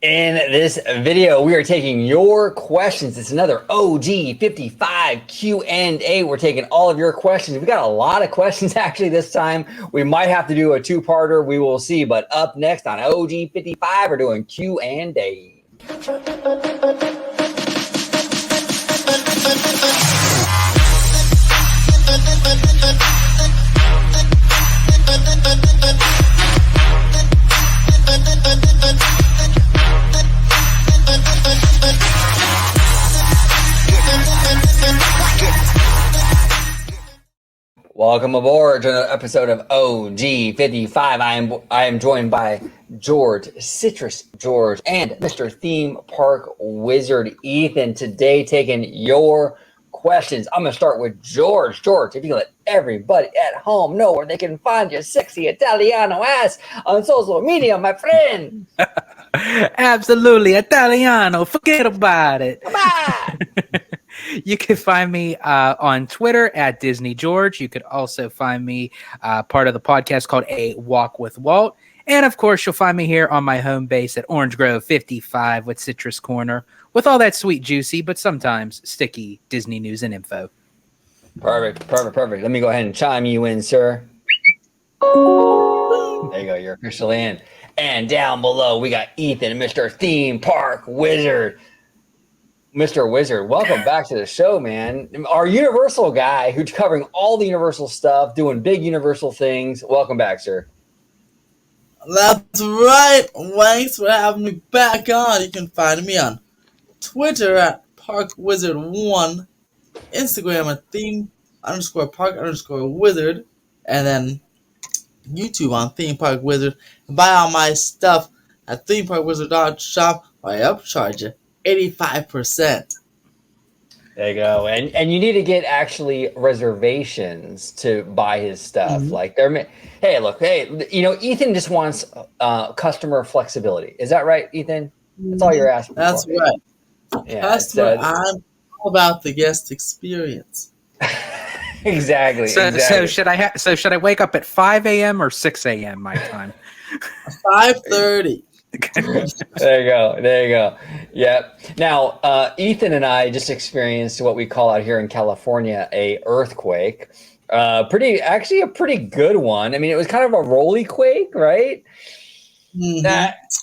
In this video, we are taking your questions. It's another OG 55 Q&A. We're taking all of your questions. We got a lot of questions actually this time. We might have to do a two-parter. We will see. But up next on OG 55, we're doing Q&A. Welcome aboard to another episode of OG 55. I am joined by George, Citrus George, and Mr. Theme Park Wizard Ethan. Today, taking your questions. I'm going to start with George. George, if you let everybody at home know where they can find your sexy Italiano ass on social media, my friend. Absolutely, Italiano. Forget about it. Come on. You can find me on Twitter at Disney George. You could also find me part of the podcast called A Walk with Walt. And of course, you'll find me here on my home base at Orange Grove 55 with Citrus Corner with all that sweet, juicy, but sometimes sticky Disney news and info. Perfect. Let me go ahead and chime you in, sir. There you go. You're officially in. And down below, we got Ethan, Mr. Theme Park Wizard. Mr. Wizard, welcome back to the show, man. Our Universal guy who's covering all the Universal stuff, doing big Universal things. Welcome back, sir. That's right. Thanks for having me back on. You can find me on Twitter at ParkWizard1, Instagram at theme_park_wizard, and then YouTube on Theme Park Wizard. And buy all my stuff at themeparkwizard.shop where I upcharge you 85%. There you go. And you need to get actually reservations to buy his stuff. Mm-hmm. Like Ethan just wants customer flexibility. Is that right, Ethan? That's all you're asking That's for. That's right. Yeah, Customer, I'm all about the guest experience. Exactly. So should I wake up at 5 a.m. or 6 a.m. my time? 5:30. There you go. Yep. Now, Ethan and I just experienced what we call out here in California a earthquake. A pretty good one. I mean, it was kind of a rolly quake, right? Mm-hmm.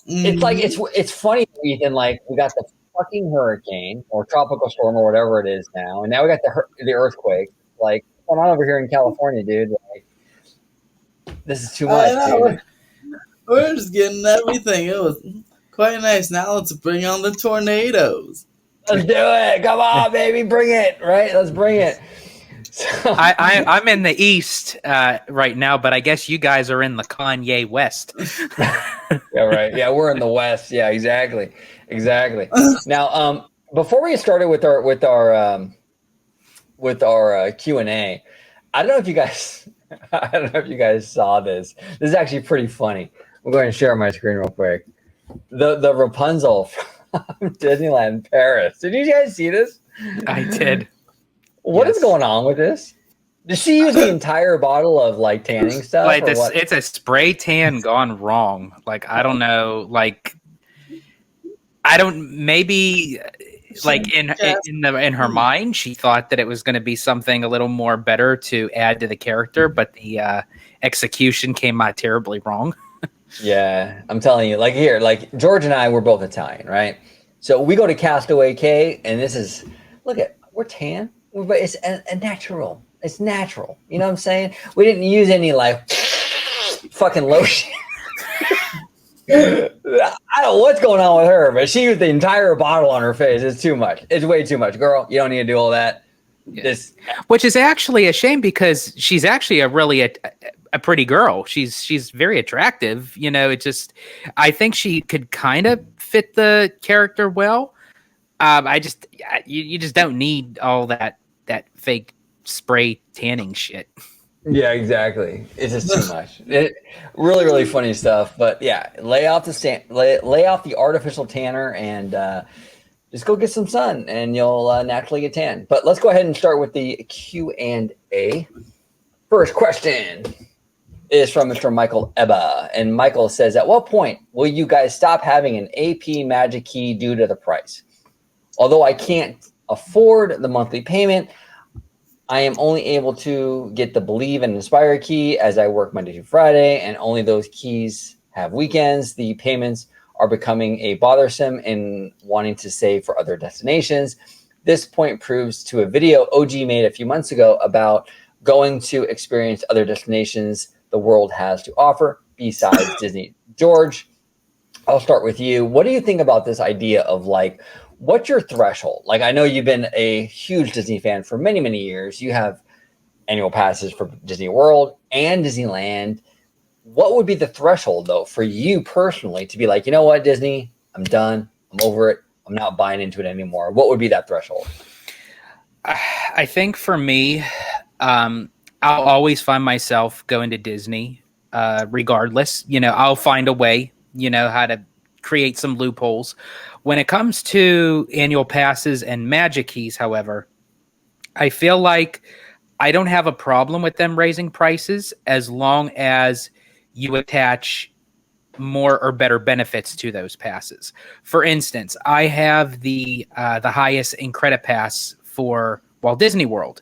It's funny, Ethan. Like, we got the fucking hurricane or tropical storm or whatever it is now, and now we got the earthquake. Like, what's going on over here in California, dude? Like, this is too much, dude. We're just getting everything. It was quite nice. Now let's bring on the tornadoes. Let's do it. Come on, baby. Bring it. Right? Let's bring it. So, I'm in the East right now, but I guess you guys are in the Kanye West. Yeah, right. Yeah, we're in the West. Yeah, exactly. Now, before we get started with our Q&A, I don't know if you guys saw this. This is actually pretty funny. I'm going to share my screen real quick. The Rapunzel from Disneyland Paris. Did you guys see this? I did. What is going on with this? Did she use the entire bottle of like tanning stuff? Like it's a spray tan gone wrong. Like, I don't know. Like, maybe like in her mind, she thought that it was going to be something a little more better to add to the character, but the execution came out terribly wrong. Yeah, I'm telling you, like George and I were both Italian, right? So we go to Castaway Cay, and we're tan, but it's a natural. It's natural. You know what I'm saying? We didn't use any like fucking lotion. I don't know what's going on with her, but she used the entire bottle on her face. It's too much. It's way too much, girl. You don't need to do all that. Which is actually a shame because she's actually a pretty girl. She's very attractive. You know, I think she could kind of fit the character well. You just don't need all that fake spray tanning shit. Yeah, exactly. It's just too much. Really, really funny stuff. But yeah, lay off the artificial tanner and just go get some sun, and you'll naturally get tan. But let's go ahead and start with the Q&A. First question: is from Mr. Michael Ebba. And Michael says, at what point will you guys stop having an AP Magic Key due to the price? Although I can't afford the monthly payment, I am only able to get the Believe and Inspire key as I work Monday through Friday, and only those keys have weekends. The payments are becoming a bothersome and wanting to save for other destinations. This point proves to a video OG made a few months ago about going to experience other destinations the world has to offer besides Disney. George, I'll start with you. What do you think about this idea of like, what's your threshold? Like, I know you've been a huge Disney fan for many, many years. You have annual passes for Disney World and Disneyland. What would be the threshold, though, for you personally to be like, you know what, Disney, I'm done. I'm over it. I'm not buying into it anymore. What would be that threshold? I think for me, I'll always find myself going to Disney, regardless. I'll find a way, how to create some loopholes. When it comes to annual passes and Magic Keys, however, I feel like I don't have a problem with them raising prices as long as you attach more or better benefits to those passes. For instance, I have the highest in credit pass for Walt Disney World.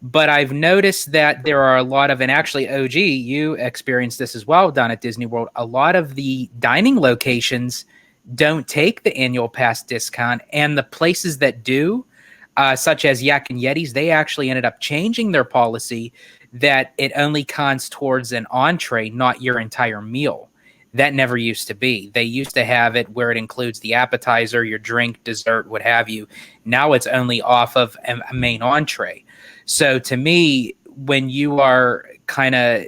But I've noticed that there are a lot of, and actually, OG, you experienced this as well down at Disney World, a lot of the dining locations don't take the annual pass discount, and the places that do, such as Yak and Yeti's, they actually ended up changing their policy that it only counts towards an entree, not your entire meal. That never used to be. They used to have it where it includes the appetizer, your drink, dessert, what have you. Now it's only off of a main entree. So to me, when you are kind of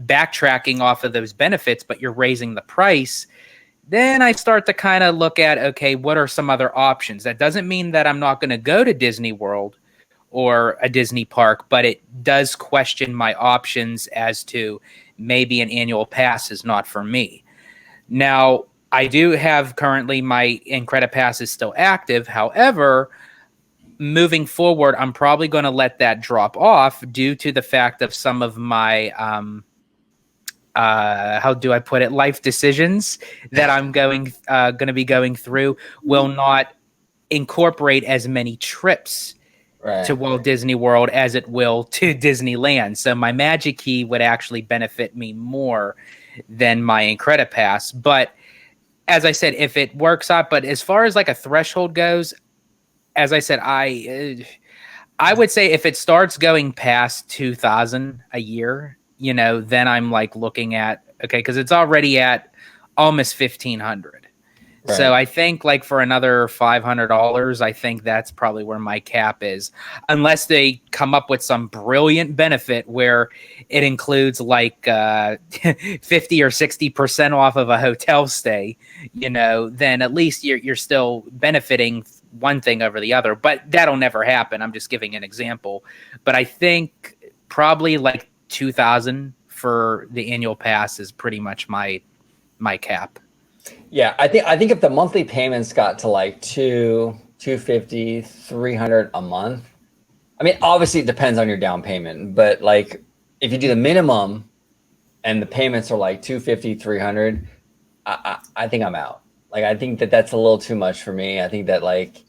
backtracking off of those benefits, but you're raising the price, then I start to kind of look at, okay, what are some other options? That doesn't mean that I'm not going to go to Disney World or a Disney park, but it does question my options as to maybe an annual pass is not for me. Now, I do have currently my in-credit pass is still active. However, moving forward, I'm probably going to let that drop off due to the fact of some of my, how do I put it, life decisions that I'm going to be going through will not incorporate as many trips to Walt Disney World as it will to Disneyland. So my Magic Key would actually benefit me more than my in-credit pass. But as I said, if it works out, but as far as like a threshold goes, as I said, I would say if it starts going past 2,000 a year, then I'm like looking at, okay, because it's already at almost 1,500. Right. So I think like for another $500, I think that's probably where my cap is, unless they come up with some brilliant benefit where it includes like 50 or 60% off of a hotel stay, then at least you're still benefiting one thing over the other. But that'll never happen. I'm just giving an example. But I think probably like 2,000 for the annual pass is pretty much my cap. Yeah, I think if the monthly payments got to like 250, 300 a month, I mean, obviously it depends on your down payment, but like if you do the minimum and the payments are like 250, 300, I think I'm out. Like, I think that's a little too much for me. I think that like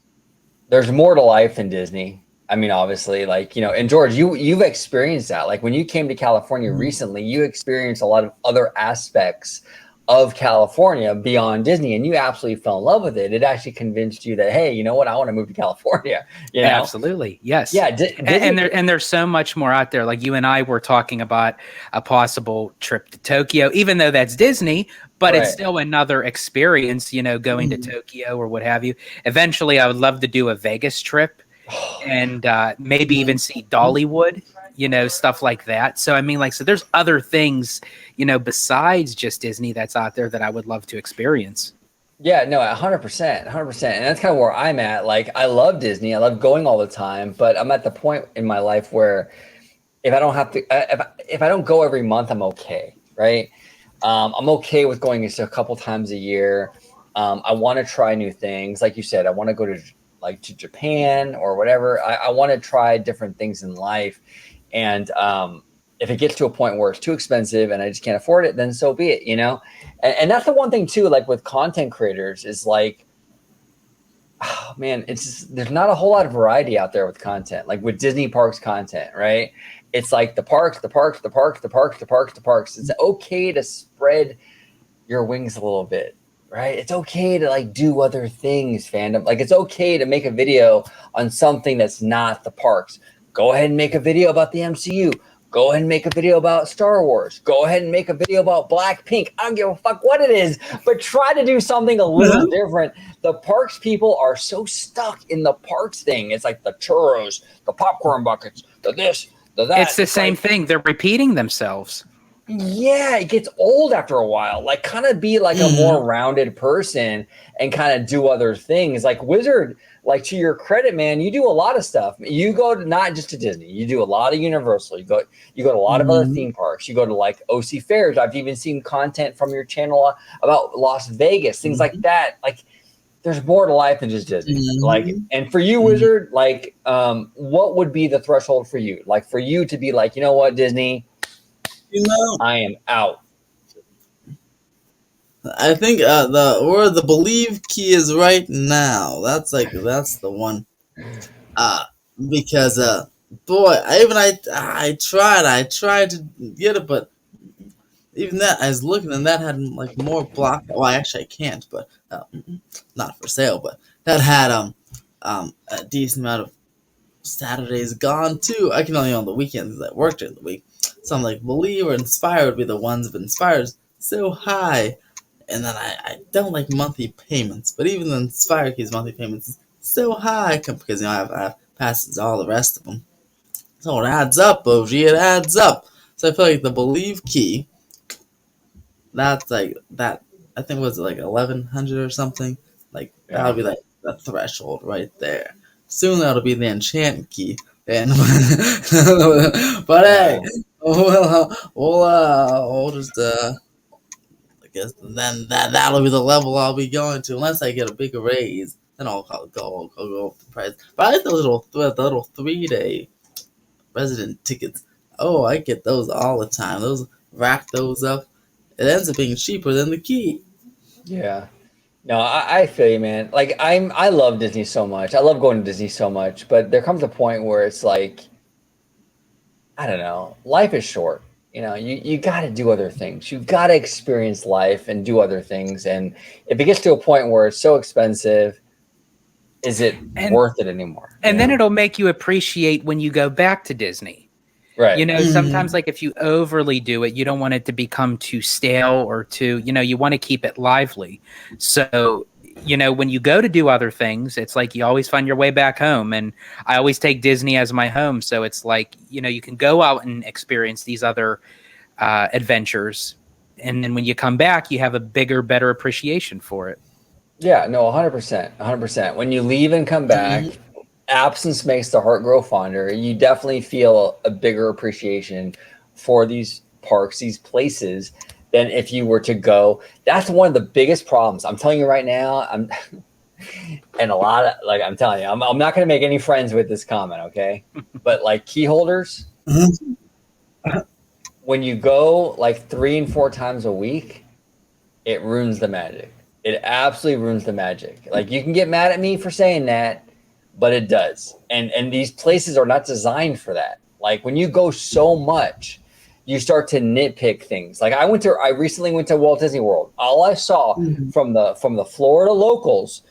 there's more to life than Disney. I mean, obviously, like, and George, you've experienced that. Like when you came to California recently, you experienced a lot of other aspects of California beyond Disney, and you absolutely fell in love with it. It actually convinced you that, hey, you know what, I want to move to California. Absolutely, yes. Yeah, and there's so much more out there. Like you and I were talking about a possible trip to Tokyo, even though that's Disney, but it's still another experience. Going to Tokyo or what have you. Eventually, I would love to do a Vegas trip and maybe even see Dollywood. Stuff like that. So, I mean, so there's other things, besides just Disney that's out there that I would love to experience. Yeah, no, 100%, 100%. And that's kind of where I'm at. Like, I love Disney. I love going all the time, but I'm at the point in my life where if I don't have to, if I don't go every month, I'm okay. Right. I'm okay with going just a couple times a year. I want to try new things. Like you said, I want to go to Japan or whatever. I want to try different things in life. And if it gets to a point where it's too expensive and I just can't afford it, then so be it, you know? And that's the one thing too, like with content creators is like, oh man, it's just, there's not a whole lot of variety out there with content, like with Disney parks content, right? It's like the parks, the parks, the parks, the parks, the parks, the parks. It's okay to spread your wings a little bit, right? It's okay to like do other things, fandom. Like it's okay to make a video on something that's not the parks. Go ahead and make a video about the MCU. Go ahead and make a video about Star Wars. Go ahead and make a video about Blackpink. I don't give a fuck what it is, but try to do something a little different. The parks people are so stuck in the parks thing. It's like the churros, the popcorn buckets, the this, the that. It's the same thing. They're repeating themselves. Yeah, it gets old after a while. Like, kind of be like a more rounded person and kind of do other things. Like Wizard, like to your credit, man, you do a lot of stuff. You go to, not just to Disney. You do a lot of Universal. You go to a lot of other theme parks. You go to like OC fairs. I've even seen content from your channel about Las Vegas, things like that. Like, there's more to life than just Disney. Like, and for you, Wizard, like, what would be the threshold for you? Like, for you to be like, you know what, Disney, I am out. I think the believe key is right now. That's the one. Because boy, I tried to get it, but even that I was looking and that had like more block. Well, actually I can't, but not for sale. But that had a decent amount of Saturdays gone too. I can only on the weekends because I work during the week. So I'm like, believe or inspire would be the ones that inspires so high. And then I don't like monthly payments, but even the Inspire Key's monthly payments is so high because I have passes all the rest of them. So it adds up, OG. It adds up. So I feel like the Believe Key, that's like that. I think was like 1,100 or something. Like that'll be like the threshold right there. Soon that'll be the Enchant Key. And but hey, we'll just I guess then that'll be the level I'll be going to unless I get a bigger raise. Then I'll go up the price. But I like the little 3-day resident tickets. Oh, I get those all the time. Those rack those up. It ends up being cheaper than the key. Yeah. No, I feel you, man. Like I love Disney so much. I love going to Disney so much, but there comes a point where it's like, I don't know, life is short. You know, you got to do other things. You've got to experience life and do other things. And if it gets to a point where it's so expensive, is it worth it anymore? And then it'll make you appreciate when you go back to Disney. Right. You know, sometimes like if you overly do it, you don't want it to become too stale or too, you know, you want to keep it lively. So, you know, when you go to do other things, it's like you always find your way back home. And I always take Disney as my home. So it's like, you know, you can go out and experience these other adventures. And then when you come back, you have a bigger, better appreciation for it. Yeah, no, 100%. 100%. When you leave and come back, absence makes the heart grow fonder. You definitely feel a bigger appreciation for these parks, these places, than if you were to go. That's one of the biggest problems. I'm telling you right now, and a lot of, like, I'm telling you, I'm not going to make any friends with this comment, okay? But like key holders, when you go like 3 and 4 times a week, it ruins the magic. It absolutely ruins the magic. Like, you can get mad at me for saying that, but it does. And these places are not designed for that. Like, when you go so much, you start to nitpick things. Like, I recently went to Walt Disney World. All I saw from the Florida locals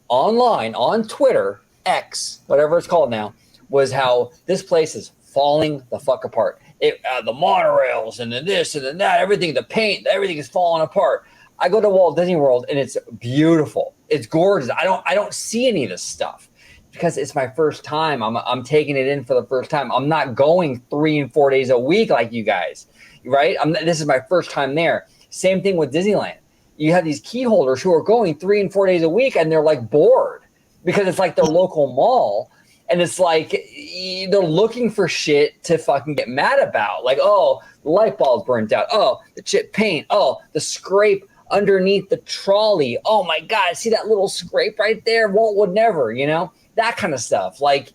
online on Twitter, X, whatever it's called now, was how this place is falling the fuck apart. The monorails and the this and the that, everything, the paint, everything is falling apart. I go to Walt Disney World and it's beautiful. It's gorgeous. I don't see any of this stuff because it's my first time. I'm taking it in for the first time. I'm not going 3 and 4 days a week like you guys, right? This is my first time there. Same thing with Disneyland. You have these key holders who are going 3 and 4 days a week and they're like bored because it's like their local mall. And it's like they're looking for shit to fucking get mad about. Like, oh, the light bulb's burnt out. Oh, the chip paint. Oh, the scrape underneath the trolley. Oh my God, see that little scrape right there? Would never, you know? That kind of stuff. Like,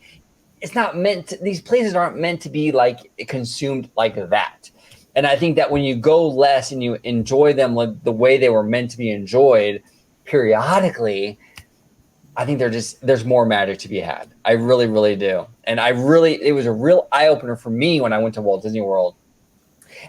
it's not meant to, these places aren't meant to be like consumed like that. And I think that when you go less and you enjoy them like the way they were meant to be enjoyed periodically, I think there's more magic to be had. I really, really do. And it was a real eye opener for me when I went to Walt Disney World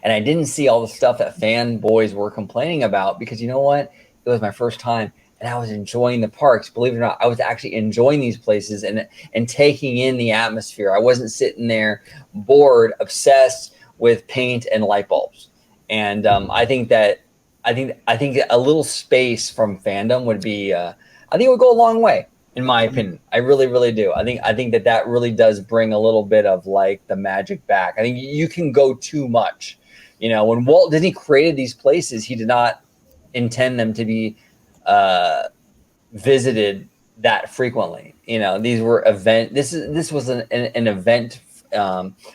and I didn't see all the stuff that fanboys were complaining about, because you know what? It was my first time and I was enjoying the parks. Believe it or not, I was actually enjoying these places and taking in the atmosphere. I wasn't sitting there bored, obsessed with paint and light bulbs. And I think a little space from fandom would be, I think it would go a long way, in my opinion. I really, really do. I think that really does bring a little bit of like the magic back. I think you can go too much. You know, when Walt Disney created these places, he did not intend them to be visited that frequently. You know, these were this was an event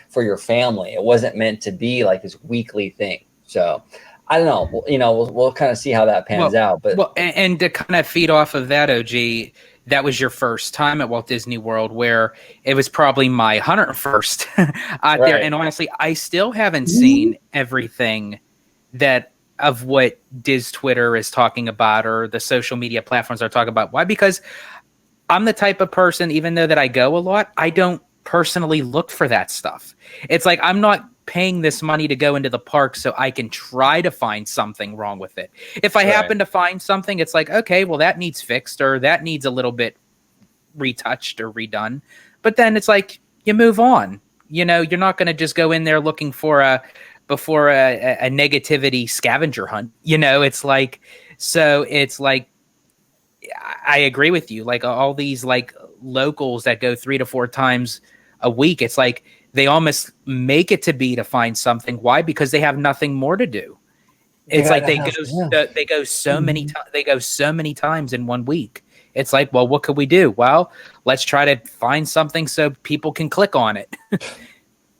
for your family. It wasn't meant to be like this weekly thing. So I don't know. You know, we'll kind of see how that pans out. But and to kind of feed off of that, OG, that was your first time at Walt Disney World, where it was probably my 101st out there. And honestly, I still haven't seen everything that of what Diz Twitter is talking about or the social media platforms are talking about. Why? Because I'm the type of person, even though that I go a lot, I don't personally look for that stuff. It's like I'm not paying this money to go into the park so I can try to find something wrong with it. If I happen to find something, it's like, okay, well, that needs fixed or that needs a little bit retouched or redone. But then it's like you move on. You know, you're not going to just go in there looking for a negativity scavenger hunt. You know, it's like, so it's like, I agree with you. Like all these like locals that go 3 to 4 times a week, it's like they almost make it to be to find something. Why? Because they have nothing more to do. It's like they go so many times in 1 week. It's like, well, what could we do? Well, let's try to find something so people can click on it.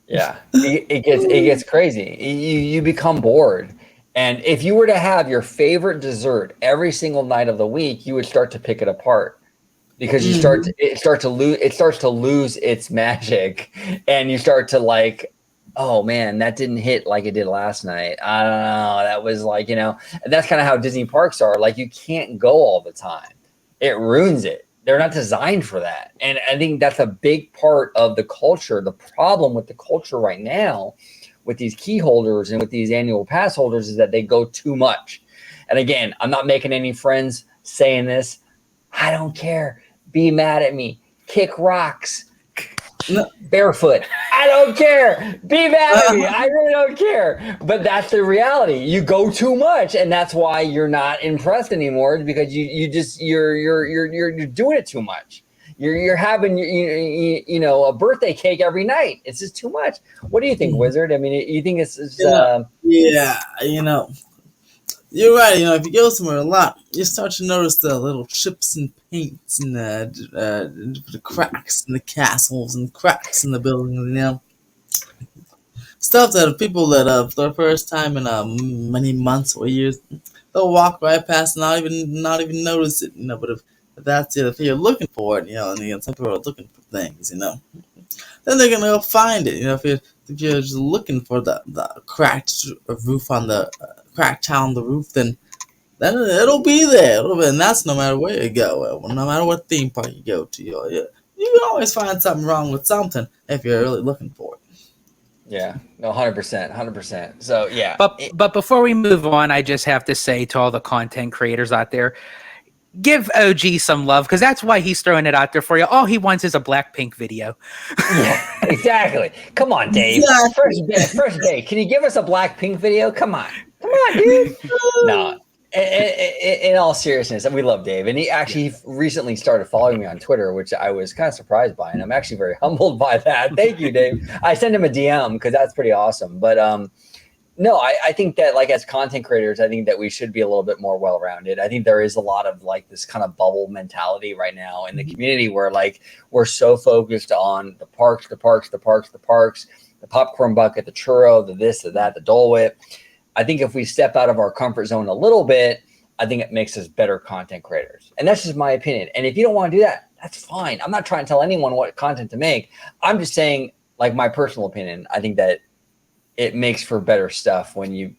Yeah, it gets crazy. You become bored. And if you were to have your favorite dessert every single night of the week, you would start to pick it apart, because it starts to lose its magic, and you start to like, oh man, that didn't hit like it did last night. I don't know. That was like, you know, and that's kind of how Disney parks are. Like you can't go all the time. It ruins it. They're not designed for that. And I think that's a big part of the culture. The problem with the culture right now with these key holders and with these annual pass holders is that they go too much. And again, I'm not making any friends saying this. I don't care. Be mad at me. Kick rocks. Barefoot. I don't care. Be mad at me. I really don't care. But that's the reality. You go too much, and that's why you're not impressed anymore, because you're doing it too much. You're having you know a birthday cake every night. It's just too much. What do you think, Wizard? I mean, you think it's yeah, you know. You're right. You know, if you go somewhere a lot, you start to notice the little chips and paints and the cracks in the castles and cracks in the buildings. You know, stuff that people that for the first time in many months or years, they'll walk right past and not even notice it. You know, but if that's it, if you're looking for it, you know, and some people are looking for things, you know, then they're gonna go find it. You know, if you're just looking for the cracked roof on the cracked tile on the roof, then it'll be there. And that's no matter where you go, no matter what theme park you go to. You can always find something wrong with something if you're really looking for it. Yeah, no, 100%. So yeah, but before we move on, I just have to say to all the content creators out there, give OG some love, because that's why he's throwing it out there for you. All he wants is a Blackpink video. Yeah, exactly. Come on, Dave. First day. Can you give us a Blackpink video? Come on, dude. No. In all seriousness, we love Dave, and he recently started following me on Twitter, which I was kind of surprised by, and I'm actually very humbled by that. Thank you, Dave. I sent him a DM because that's pretty awesome. But no, I think that like as content creators, I think that we should be a little bit more well-rounded. I think there is a lot of like this kind of bubble mentality right now in the community where like we're so focused on the parks, the popcorn bucket, the churro, the this, the that, the Dole Whip. I think if we step out of our comfort zone a little bit, I think it makes us better content creators. And that's just my opinion. And if you don't want to do that, That's fine. I'm not trying to tell anyone what content to make. I'm just saying, like, my personal opinion. I think that it makes for better stuff when you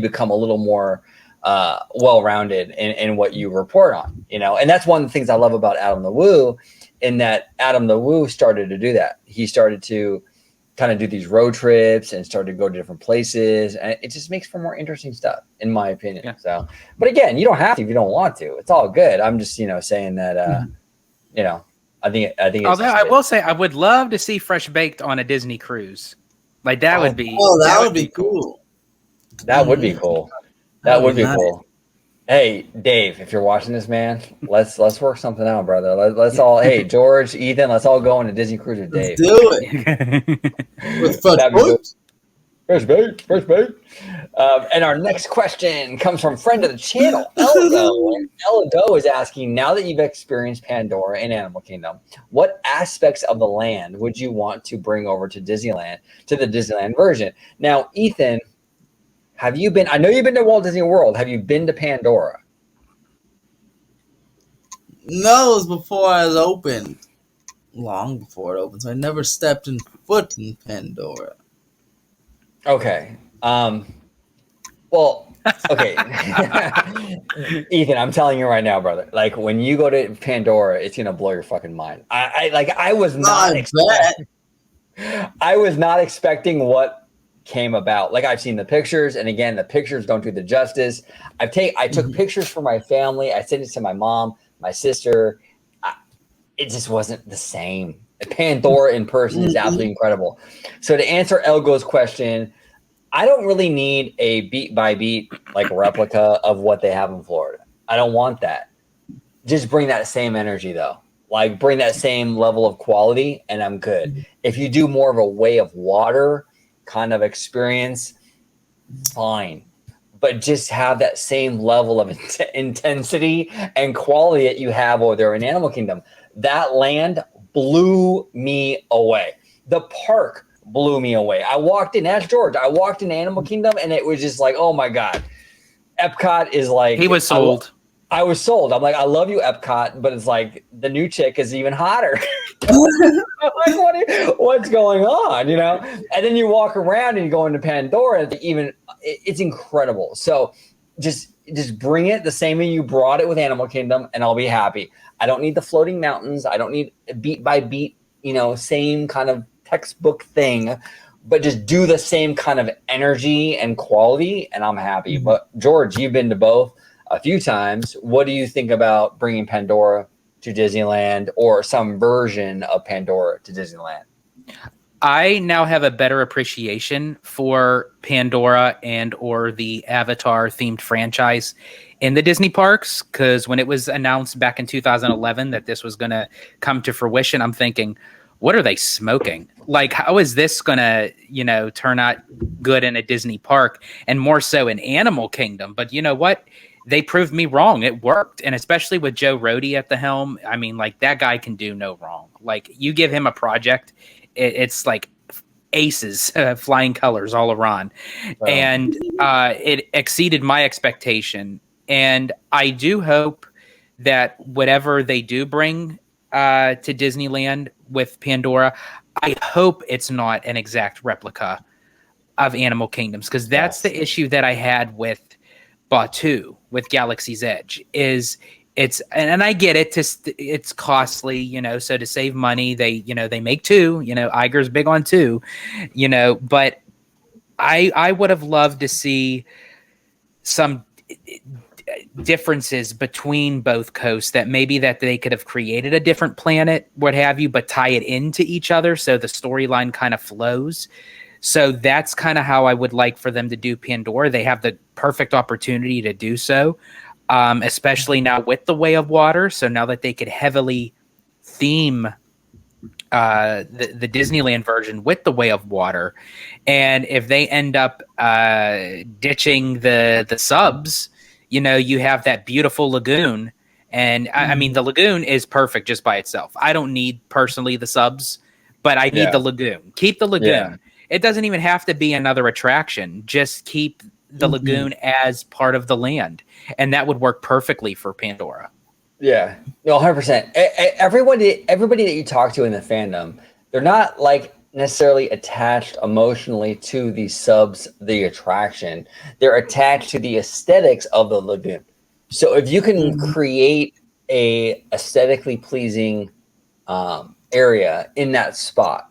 become a little more well-rounded in what you report on, and that's one of the things I love about Adam the Woo, in that Adam the Woo started to do that. He started to kind of do these road trips and started to go to different places, and it just makes for more interesting stuff, in my opinion. Yeah. So, but again, you don't have to if you don't want to. It's all good. I'm just saying that I think it's Although I will say, I would love to see Fresh Baked on a Disney cruise. Like that would be. Oh, that would be cool. That would be cool. That would be cool. Hey, Dave, if you're watching this, man, let's work something out, brother. Let's all, hey, George, Ethan, let's all go on a Disney cruise with Dave. Do it. With Fresh baked. And our next question comes from friend of the channel, Eldo. Eldo is asking, now that you've experienced Pandora and Animal Kingdom, what aspects of the land would you want to bring over to Disneyland, to the Disneyland version? Now, Ethan, have you been? I know you've been to Walt Disney World. Have you been to Pandora? No, it was before I was opened. Long before it opened, so I never stepped foot in Pandora. Okay. Well, okay. Ethan, I'm telling you right now, brother. Like, when you go to Pandora, it's gonna blow your fucking mind. I was not expecting what came about. Like, I've seen the pictures, and again, the pictures don't do the justice. I took pictures for my family. I sent it to my mom, my sister. It just wasn't the same. Pandora in person is absolutely incredible. So to answer Elgo's question, I don't really need a beat by beat like replica of what they have in Florida. I don't want that. Just bring that same energy though. Like, bring that same level of quality, and I'm good. If you do more of a Way of Water kind of experience, fine, but just have that same level of intensity and quality that you have over there in Animal Kingdom. That land blew me away. The park blew me away. I walked in, as George, I walked in Animal Kingdom, and it was just like, oh my God. Epcot is like, he was sold. I was sold. I'm like, I love you, Epcot, but it's like the new chick is even hotter. Like, what's going on, And then you walk around and you go into Pandora, it's incredible. So just bring it the same way you brought it with Animal Kingdom, and I'll be happy. I don't need the floating mountains. I don't need a beat by beat, same kind of textbook thing, but just do the same kind of energy and quality, and I'm happy. But George, you've been to both a few times. What do you think about bringing Pandora to Disneyland, or some version of Pandora to Disneyland? I now have a better appreciation for Pandora and or the Avatar themed franchise in the Disney parks, because when it was announced back in 2011 that this was going to come to fruition, I'm thinking, what are they smoking? Like, how is this going to, turn out good in a Disney park, and more so in Animal Kingdom? But you know what? They proved me wrong. It worked. And especially with Joe Rohde at the helm, I mean, like, that guy can do no wrong. Like, you give him a project, it's like aces, flying colors all around. Wow. And it exceeded my expectation. And I do hope that whatever they do bring to Disneyland with Pandora, I hope it's not an exact replica of Animal Kingdoms, because that's the issue that I had with Batuu, with Galaxy's Edge. And I get it, it's costly, so to save money, they make two, Iger's big on two, but I would have loved to see some differences between both coasts, that maybe that they could have created a different planet, what have you, but tie it into each other so the storyline kind of flows. So that's kind of how I would like for them to do Pandora. They have the perfect opportunity to do so, especially now with the Way of Water. So now that they could heavily theme the Disneyland version with the Way of Water, and if they end up ditching the subs, you have that beautiful lagoon. And I mean, the lagoon is perfect just by itself. I don't need personally the subs, but I need the lagoon. Keep the lagoon. Yeah. It doesn't even have to be another attraction. Just keep the lagoon as part of the land, and that would work perfectly for Pandora. Yeah, no, 100%. Everybody that you talk to in the fandom, they're not like necessarily attached emotionally to the subs, the attraction. They're attached to the aesthetics of the lagoon. So if you can Mhm. create a aesthetically pleasing area in that spot,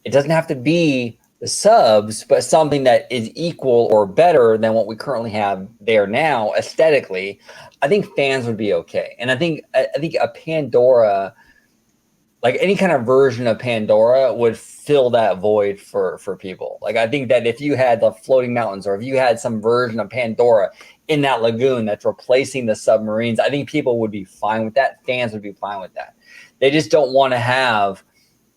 it doesn't have to be the subs, but something that is equal or better than what we currently have there now aesthetically. I think fans would be okay, and I think a Pandora, like any kind of version of Pandora, would fill that void for people. Like I think that if you had the floating mountains, or if you had some version of Pandora in that lagoon that's replacing the submarines, I think people would be fine with that. Fans would be fine with that. They just don't want to have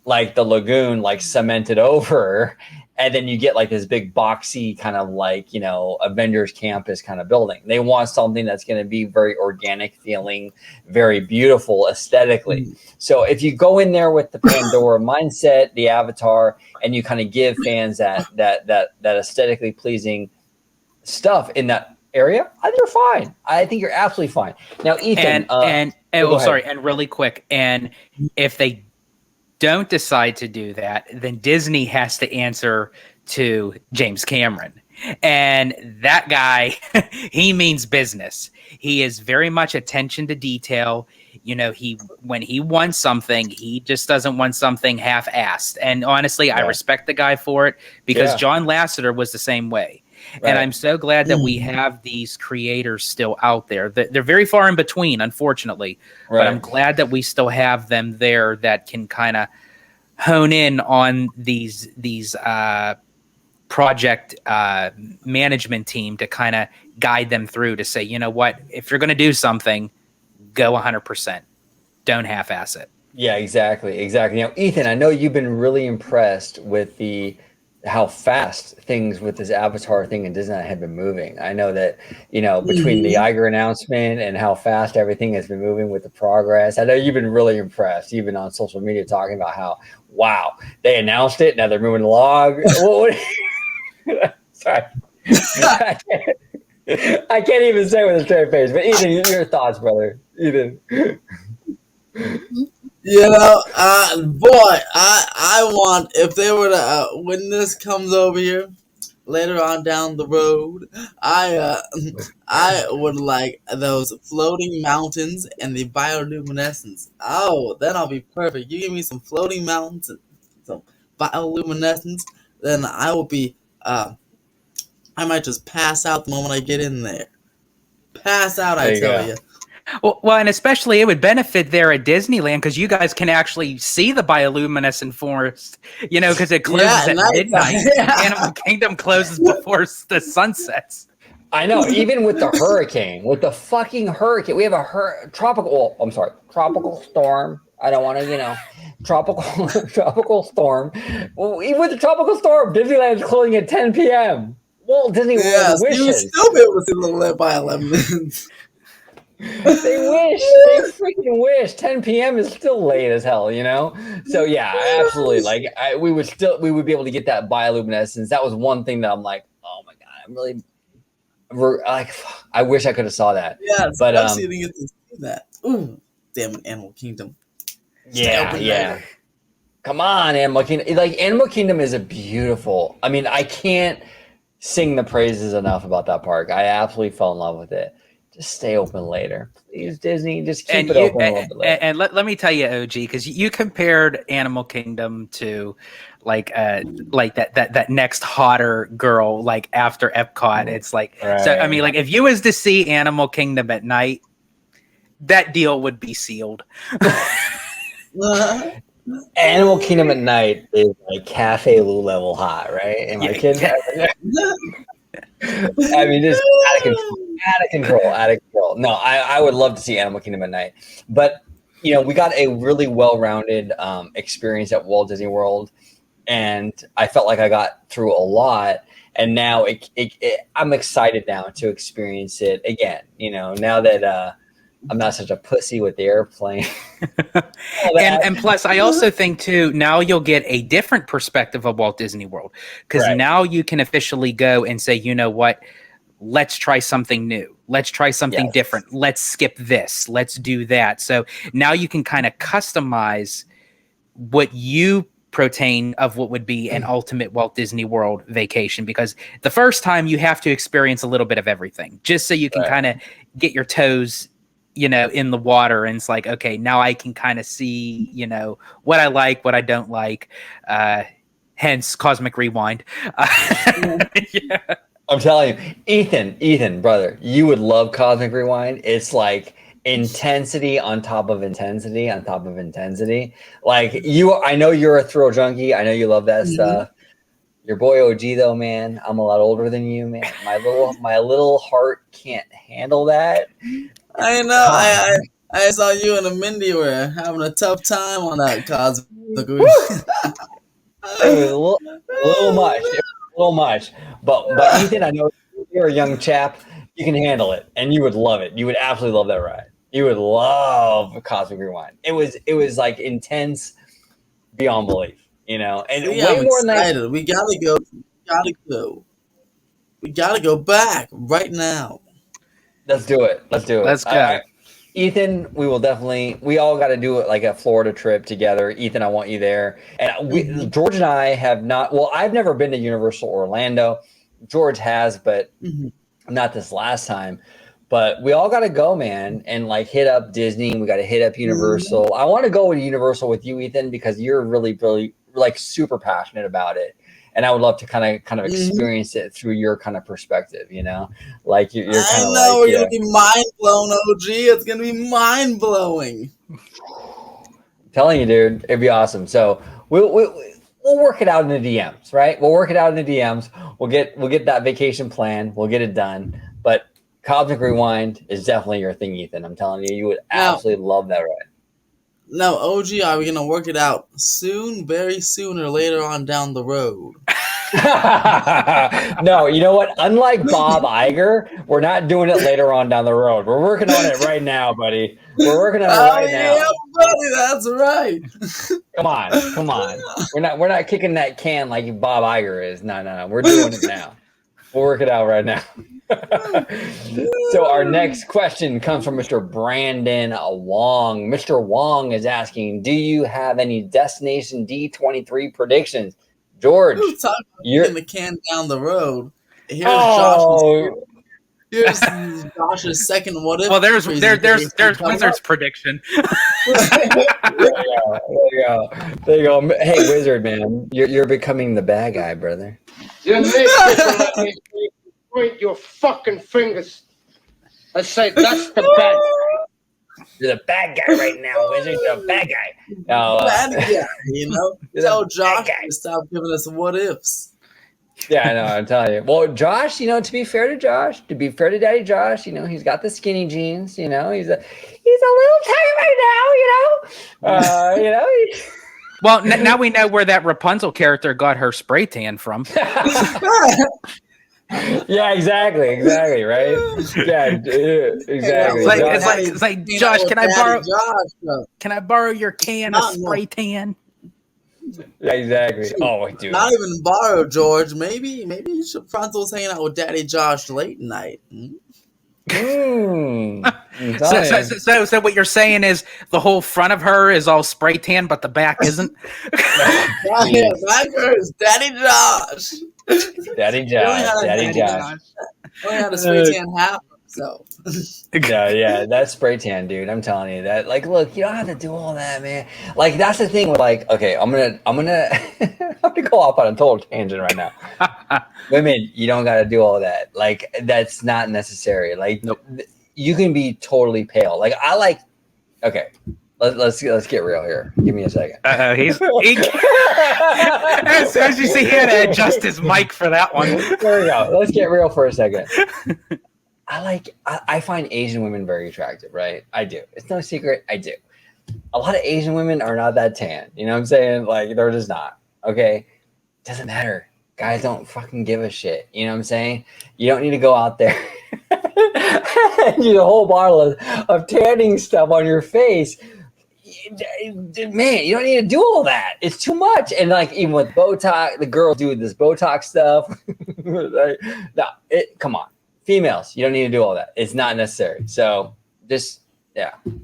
like the lagoon like cemented over, and then you get like this big boxy kind of like, Avengers campus kind of building. They want something that's going to be very organic feeling, very beautiful aesthetically. So if you go in there with the Pandora mindset, the Avatar, and you kind of give fans that aesthetically pleasing stuff in that area, I think you're fine. I think you're absolutely fine. Now, Ethan, go ahead. Sorry, and really quick, and if they don't decide to do that, then Disney has to answer to James Cameron. And that guy, he means business. He is very much attention to detail. When he wants something, he just doesn't want something half-assed. And honestly, I respect the guy for it, because John Lasseter was the same way. Right. And I'm so glad that we have these creators still out there. They're very far in between, unfortunately. Right. But I'm glad that we still have them there that can kind of hone in on these project management team to kind of guide them through to say, you know what, if you're going to do something, go 100%. Don't half-ass it. Yeah, exactly. Now, Ethan, I know you've been really impressed with how fast things with this Avatar thing in Disneyland have been moving. I know that, between the Iger announcement and how fast everything has been moving with the progress, I know you've been really impressed, even on social media, talking about how, wow, they announced it, now they're moving along. Sorry. I can't even say with a straight face, but Ethan, your thoughts, brother. Ethan. Boy, I want, if they were to, when this comes over here later on down the road, I would like those floating mountains and the bioluminescence. Oh, then I'll be perfect. You give me some floating mountains and some bioluminescence, then I will be, I might just pass out the moment I get in there. Pass out, I tell you. Well, and especially it would benefit there at Disneyland, because you guys can actually see the bioluminescent forest, because it closes at midnight. Animal Kingdom closes before the sun sets. I know, even with the fucking hurricane, we have a tropical storm. I don't want to, tropical storm. Well, even with the tropical storm, Disneyland's closing at 10 p.m. Walt Disney World wishes. You would still be able to see the little by 11 minutes. They freaking wish. 10 p.m. is still late as hell, So yeah, absolutely. Like we would be able to get that bioluminescence. That was one thing that I'm like, oh my god, I wish I could have saw that. Yeah, but you didn't get to see that. Ooh, damn it, Animal Kingdom. Yeah. Come on, Animal Kingdom. Like Animal Kingdom is a beautiful. I mean, I can't sing the praises enough about that park. I absolutely fell in love with it. Just stay open later, please, Disney. Just keep it open a little bit later. And let me tell you, OG, because you compared Animal Kingdom to like that next hotter girl, like after Epcot. It's like, so I mean, like if you was to see Animal Kingdom at night, that deal would be sealed. Animal Kingdom at night is like Cafe Lou level hot, right? Am I kidding? I mean, just out of control. No, I would love to see Animal Kingdom at night, but we got a really well-rounded experience at Walt Disney World, and I felt like I got through a lot. And now I'm excited now to experience it again. Now that I'm not such a pussy with the airplane. and plus, I also think too, now you'll get a different perspective of Walt Disney World, because now you can officially go and say, you know what, let's try something new. Let's try something different. Let's skip this. Let's do that. So now you can kind of customize what you protein of what would be an ultimate Walt Disney World vacation, because the first time you have to experience a little bit of everything just so you can kind of get your toes, in the water. And it's like, okay, now I can kind of see, what I like, what I don't like. Hence Cosmic Rewind. Yeah. I'm telling you, Ethan, brother, you would love Cosmic Rewind. It's like intensity on top of intensity on top of intensity. Like I know you're a thrill junkie. I know you love that stuff. Your boy OG though, man, I'm a lot older than you, man. My little heart can't handle that. I know. I saw you and Mindy were having a tough time on that Cosmic Rewind. It was a little much. It was a little much. But Ethan, I know you're a young chap. You can handle it, and you would love it. You would absolutely love that ride. You would love Cosmic Rewind. It was like intense beyond belief, and way more than that. We gotta go. We gotta go back right now. Let's do it. Let's go. Right. Ethan, we all got to do it like a Florida trip together. Ethan, I want you there. And George and I have not, I've never been to Universal Orlando. George has, but not this last time. But we all got to go, man, and like hit up Disney. We got to hit up Universal. I want to go to Universal with you, Ethan, because you're really, really like super passionate about it. And I would love to kind of experience it through your kind of perspective, like you're kind of I know we're gonna be mind blown, OG. It's gonna be mind blowing. I'm telling you, dude, it'd be awesome. So we'll work it out in the DMs, right? We'll work it out in the DMs. We'll get that vacation plan. We'll get it done. But Cosmic Rewind is definitely your thing, Ethan. I'm telling you, you would absolutely love that ride. Now, OG, are we going to work it out soon, very soon, or later on down the road? No, you know what? Unlike Bob Iger, we're not doing it later on down the road. We're working on it right now, buddy. We're working on it right now. Yeah, buddy, that's right. Come on. We're not kicking that can like Bob Iger is. No. We're doing it now. We'll work it out right now. So our next question comes from Mr. Brandon Wong. Mr. Wong is asking, do you have any Destination D23 predictions? George, you're in the can down the road. Here's Josh's second what if. Well, there's Wizard's prediction. There you go. Hey, Wizard man, you're becoming the bad guy, brother. Point your fucking fingers and say that's the bad guy. You're the bad guy right now, Wizard. You're the bad guy. Bad guy, Tell Josh to stop giving us what ifs. Yeah, I know. I'm telling you. Well, Josh, to be fair to Daddy Josh, he's got the skinny jeans. He's a little tight right now. Well, now we know where that Rapunzel character got her spray tan from. Yeah, exactly, right? Yeah, exactly. It's like Josh, can I borrow your can of spray tan? Yeah, exactly. Oh, dude. Not even borrow, George. Maybe Rapunzel's hanging out with Daddy Josh late night. So what you're saying is the whole front of her is all spray tan, but the back isn't? Back is Daddy Josh. Daddy Josh. Only had a spray tan half himself. Yeah, that's spray tan, dude. I'm telling you that. Like, look, you don't have to do all that, man. Like, that's the thing. Like, okay, I'm gonna go off on a total tangent right now. Women, you don't got to do all that. Like, that's not necessary. Like, nope. You can be totally pale. Like, I like. Okay, let's get real here. Give me a second. As you see, he had to adjust his mic for that one. There we go. Let's get real for a second. I find Asian women very attractive, right? I do. It's no secret. I do. A lot of Asian women are not that tan. You know what I'm saying? Like, they're just not. Okay? Doesn't matter. Guys don't fucking give a shit. You know what I'm saying? You don't need to go out there and use a whole bottle of tanning stuff on your face. Man, you don't need to do all that. It's too much. And like, even with Botox, the girls do this Botox stuff. Come on. Females, you don't need to do all that. It's not necessary. So just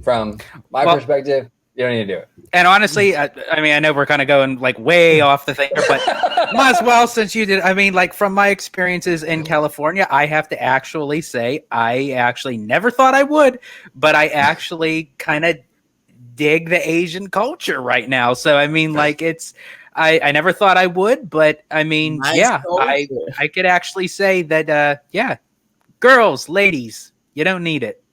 from my perspective, you don't need to do it. And honestly, I mean, I know we're kind of going like way off the thing, but might as well, since you did. I mean, like from my experiences in California, I have to actually say I actually never thought I would, but I actually kind of dig the Asian culture right now. So I mean, like I never thought I would, but I mean, Nice I could actually say that girls, ladies, you don't need it.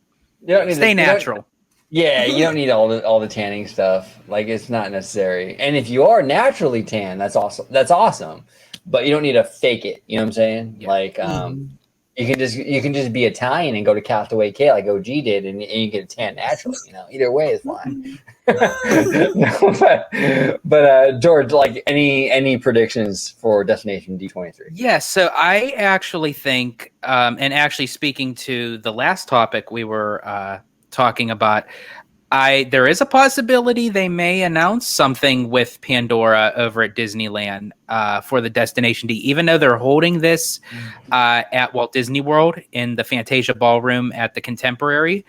You don't need Stay natural. Yeah, you don't need all the tanning stuff. Like it's not necessary. And if you are naturally tan, that's awesome. That's awesome. But you don't need to fake it. You know what I'm saying? Yeah. Like you can just be Italian and go to Castaway Cay like OG did, and you get a tan naturally. You know, either way is fine. but George, like any predictions for Destination D23? Yeah, so I actually think, and actually speaking to the last topic we were talking about, there is a possibility they may announce something with Pandora over at Disneyland for the Destination D, even though they're holding this at Walt Disney World in the Fantasia Ballroom at the Contemporary.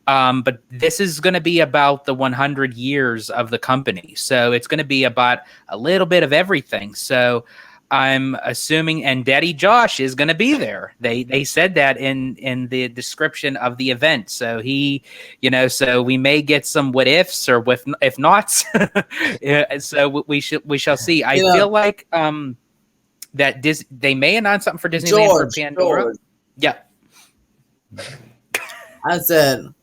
But this is going to be about the 100 years of the company. So it's going to be about a little bit of everything. So I'm assuming, and Daddy Josh is going to be there. They said that in the description of the event. So he, so we may get some what ifs or if nots. So we shall see. I feel like that they may announce something for Disneyland for Pandora. George. Yeah. I said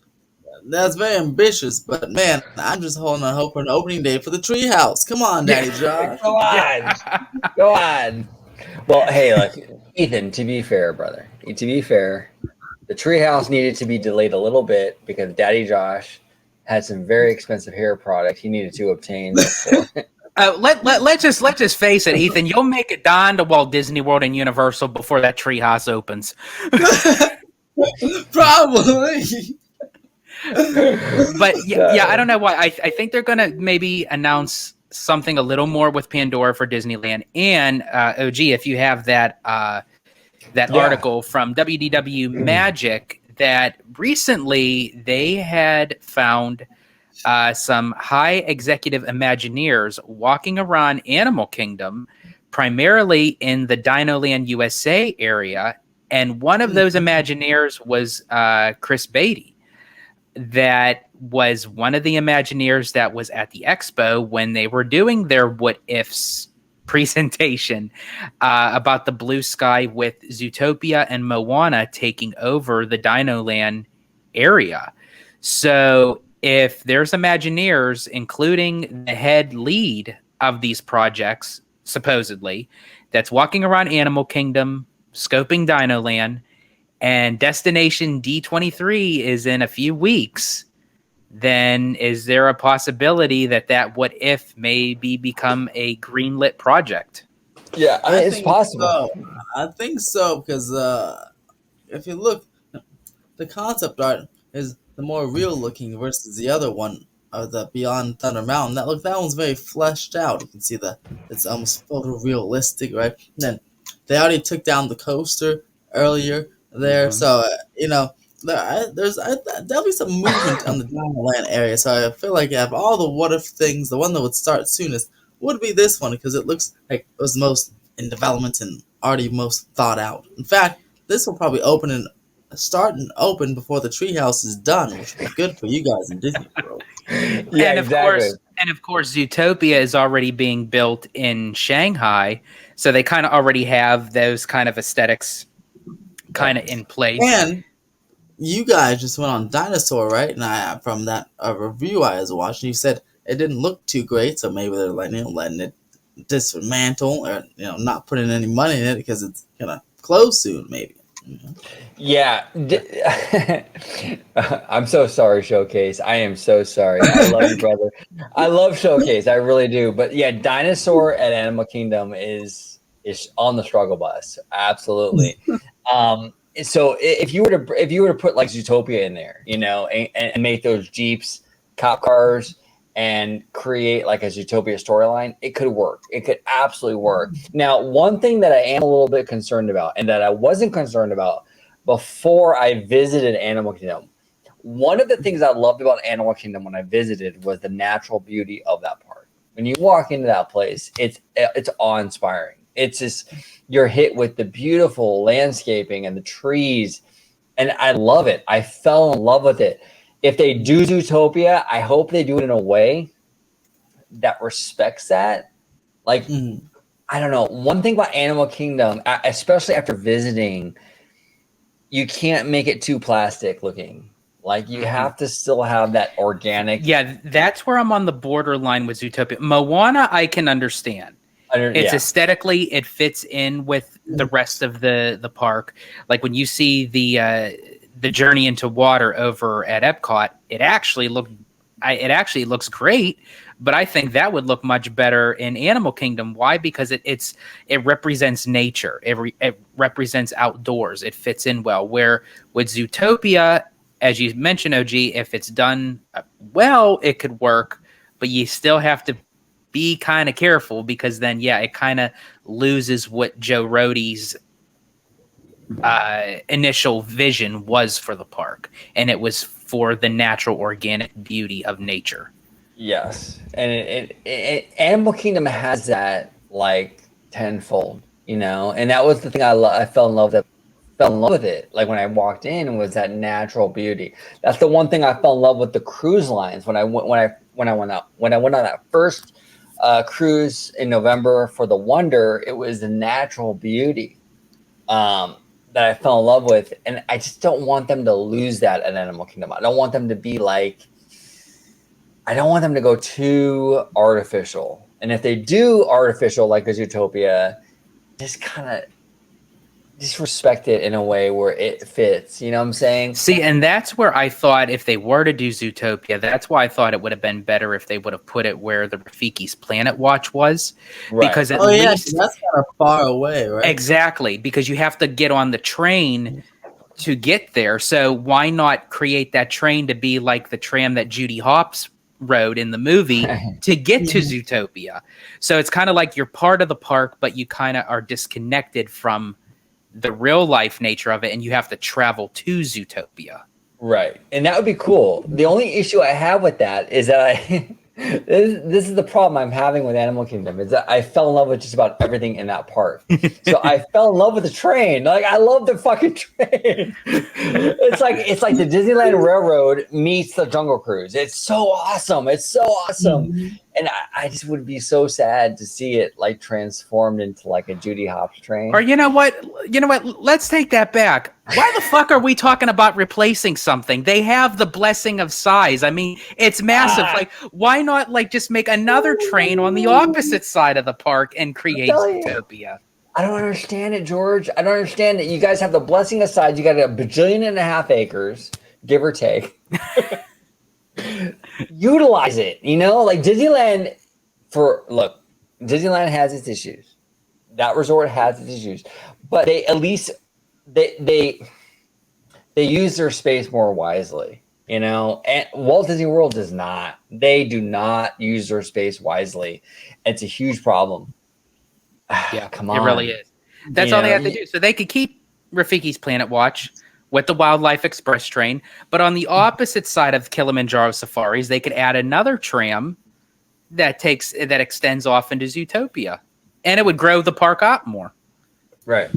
that's very ambitious, but man, I'm just holding on hope for an opening day for the Treehouse. Come on, Daddy Josh. Go on. Well, hey, look, Ethan. To be fair, brother. To be fair, the Treehouse needed to be delayed a little bit because Daddy Josh had some very expensive hair product he needed to obtain. Let's just face it, Ethan. You'll make it down to Walt Disney World and Universal before that Treehouse opens. Probably. But yeah, I don't know why. I think they're gonna maybe announce something a little more with Pandora for Disneyland. And OG, if you have that article from WDW Magic, that recently they had found some high executive Imagineers walking around Animal Kingdom, primarily in the Dinoland USA area. And one of those Imagineers was Chris Beatty. That was one of the Imagineers that was at the expo when they were doing their What Ifs presentation about the blue sky with Zootopia and Moana taking over the Dinoland area. So if there's Imagineers, including the head lead of these projects, supposedly, that's walking around Animal Kingdom, scoping Dinoland, and Destination D23 is in a few weeks, then is there a possibility that What If may become a greenlit project? Yeah, I mean, it's possible. So. I think so, because if you look, the concept art is the more real looking versus the other one, the Beyond Thunder Mountain. That one's very fleshed out. You can see it's almost photorealistic, right? And then they already took down the coaster earlier there, so there'll be some movement on the Disneyland area. So I feel like out of all the what if things, the one that would start soonest would be this one, because it looks like it was most in development and already most thought out. In fact, this will probably start and open before the Treehouse is done, which would be good for you guys in Disney World. Yeah, and exactly. Of course, Zootopia is already being built in Shanghai, so they kind of already have those kind of aesthetics kind of in place. And you guys just went on Dinosaur, right? And from that review I was watching, you said it didn't look too great, so maybe they're like letting it dismantle or not putting any money in it because it's gonna close soon, maybe. Yeah. I'm so sorry, Showcase. I am so sorry. I love you, brother. I love Showcase. I really do. But yeah, Dinosaur at Animal Kingdom is on the struggle bus. Absolutely. So if you were to put like Zootopia in there, and make those Jeeps cop cars and create like a Zootopia storyline, it could work. It could absolutely work. Now, one thing that I am a little bit concerned about, and that I wasn't concerned about before I visited Animal Kingdom. One of the things I loved about Animal Kingdom when I visited was the natural beauty of that park. When you walk into that place, it's awe-inspiring. It's just you're hit with the beautiful landscaping and the trees, and I love it. I fell in love with it. If they do Zootopia, I hope they do it in a way that respects that. Like, I don't know. One thing about Animal Kingdom, especially after visiting, you can't make it too plastic looking. Like, you have to still have that organic. Yeah, that's where I'm on the borderline with Zootopia. Moana, I can understand. It's aesthetically, it fits in with the rest of the park. Like when you see the journey into water over at Epcot, it actually looks great. But I think that would look much better in Animal Kingdom. Why? Because it represents nature. It represents outdoors. It fits in well. Where with Zootopia, as you mentioned, OG, if it's done well, it could work. But you still have to be kind of careful because then, it kind of loses what Joe Rohde's initial vision was for the park. And it was for the natural, organic beauty of nature. Yes, and Animal Kingdom has that like tenfold, and that was the thing I fell in love with it. Like when I walked in, was that natural beauty. That's the one thing I fell in love with the cruise lines when I went on that first cruise in November for the Wonder. It was the natural beauty that I fell in love with, and I just don't want them to lose that at Animal Kingdom. I don't want them to be like. I don't want them to go too artificial. And if they do artificial like a Zootopia, just kind of disrespect it in a way where it fits. You know what I'm saying? See, and that's where I thought if they were to do Zootopia, that's why I thought it would have been better if they would have put it where the Rafiki's Planet Watch was. Right. Because at least that's kind of far away, right? Exactly, because you have to get on the train to get there. So why not create that train to be like the tram that Judy Hopps rode in the movie to get to Zootopia? So it's kind of like you're part of the park, but you kind of are disconnected from the real life nature of it, and you have to travel to Zootopia. Right. And that would be cool. The only issue I have with that is that this is the problem I'm having with Animal Kingdom, is that I fell in love with just about everything in that park. So I fell in love with the train. Like, I love the fucking train. It's like the Disneyland Railroad meets the Jungle Cruise. It's so awesome. It's so awesome. Mm-hmm. And I just would be so sad to see it like transformed into like a Judy Hopps train. Or you know what? Let's take that back. Why the fuck are we talking about replacing something? They have the blessing of size. I mean, it's massive. Like, why not like just make another train on the opposite side of the park and create Zootopia? I don't understand it, George. I don't understand it. You guys have the blessing of size. You got 1.5 billion acres, give or take. Utilize it, like Disneyland. Disneyland has its issues. That resort has its issues, but they at least they use their space more wisely, and Walt Disney World does not. They do not use their space wisely. It's a huge problem. Yeah, come on, it really is. That's all they have to do. So they could keep Rafiki's Planet Watch with the Wildlife Express train, but on the opposite side of Kilimanjaro Safaris, they could add another tram that extends off into Zootopia, and it would grow the park up more. Right,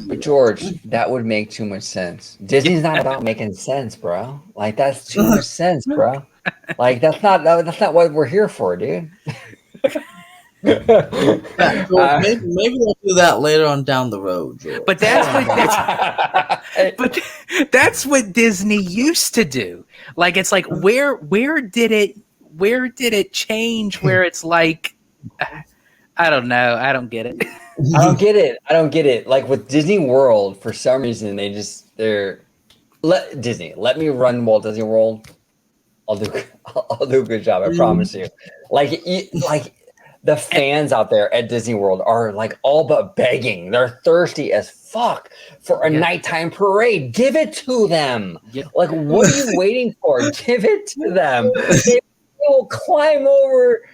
but George, that would make too much sense. Disney's not about making sense, bro. Like, that's too much sense, bro. Like, that's not what we're here for, dude. Maybe we'll do that later on down the road, George. But that's what Disney used to do. Like, it's like where did it change? Where it's like, I don't know. I don't get it. I don't get it. Like with Disney World, for some reason let me run Walt Disney World. I'll do a good job. I promise you. Like the fans out there at Disney World are like all but begging. They're thirsty as fuck for a nighttime parade. Give it to them. Yeah. Like, what are you waiting for? Give it to them. They will climb over.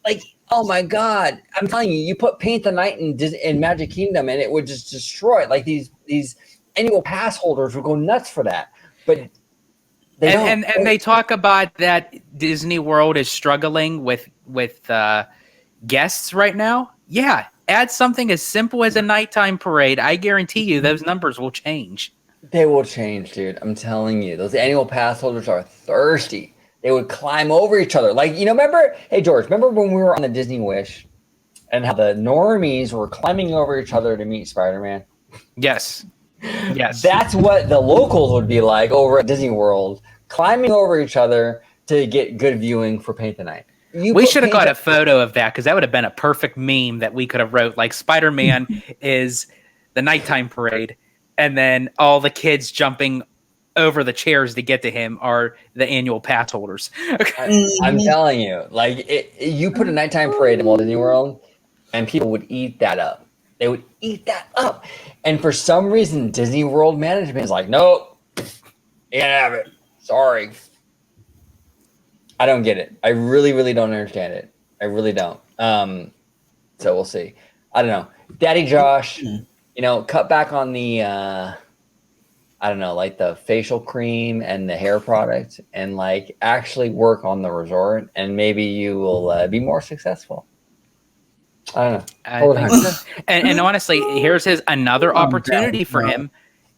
Like, oh my God. I'm telling you, you put Paint the Night in Magic Kingdom and it would just destroy it. Like these annual pass holders would go nuts for that, but they don't. And they talk about that Disney World is struggling with guests right now. Yeah, add something as simple as a nighttime parade. I guarantee you those numbers will change. They will change, dude. I'm telling you. Those annual pass holders are thirsty. They would climb over each other. Like, remember, hey, George, remember when we were on the Disney Wish and how the normies were climbing over each other to meet Spider-Man? Yes. Yes. That's what the locals would be like over at Disney World, climbing over each other to get good viewing for Paint the Night. We should have got a photo of that because that would have been a perfect meme that we could have wrote. Like Spider-Man is the nighttime parade, and then all the kids jumping over the chairs to get to him are the annual pass holders. I'm telling you, like you put a nighttime parade in Walt Disney World, and people would eat that up. They would eat that up. And for some reason, Disney World management is like, nope, you can't have it. Sorry. I don't get it. I really, really don't understand it. I really don't. So we'll see. I don't know. Daddy Josh, cut back on the, I don't know, like the facial cream and the hair product and like actually work on the resort and maybe you will be more successful. I don't know. And honestly, here's another opportunity for him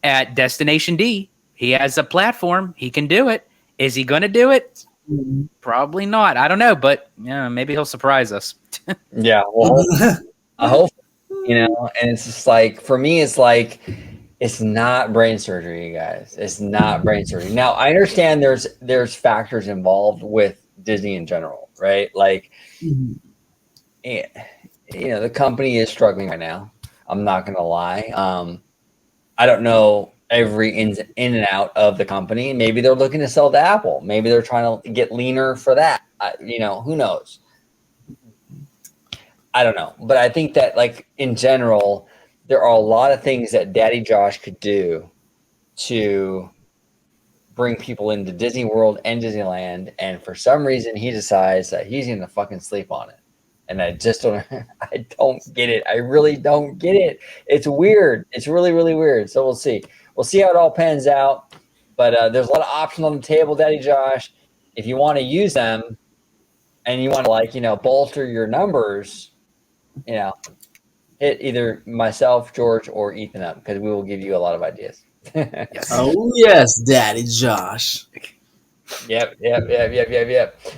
at Destination D. He has a platform. He can do it. Is he going to do it? Probably not. I don't know, but maybe he'll surprise us. Yeah, well, I hope, and it's just like, for me, it's like, it's not brain surgery, you guys. It's not brain surgery. Now, I understand there's factors involved with Disney in general, right? Like, the company is struggling right now. I'm not going to lie. I don't know every in and out of the company. Maybe they're looking to sell to Apple. Maybe they're trying to get leaner for that. Who knows? I don't know. But I think that, like, in general, there are a lot of things that Daddy Josh could do to bring people into Disney World and Disneyland. And for some reason, he decides that he's going to fucking sleep on it. And I just don't, I don't get it. I really don't get it. It's weird. It's really, really weird. So we'll see. We'll see how it all pans out. But there's a lot of options on the table, Daddy Josh. If you want to use them and you want to, bolster your numbers, hit either myself, George, or Ethan up because we will give you a lot of ideas. Yes. Oh, yes, Daddy Josh. Yep.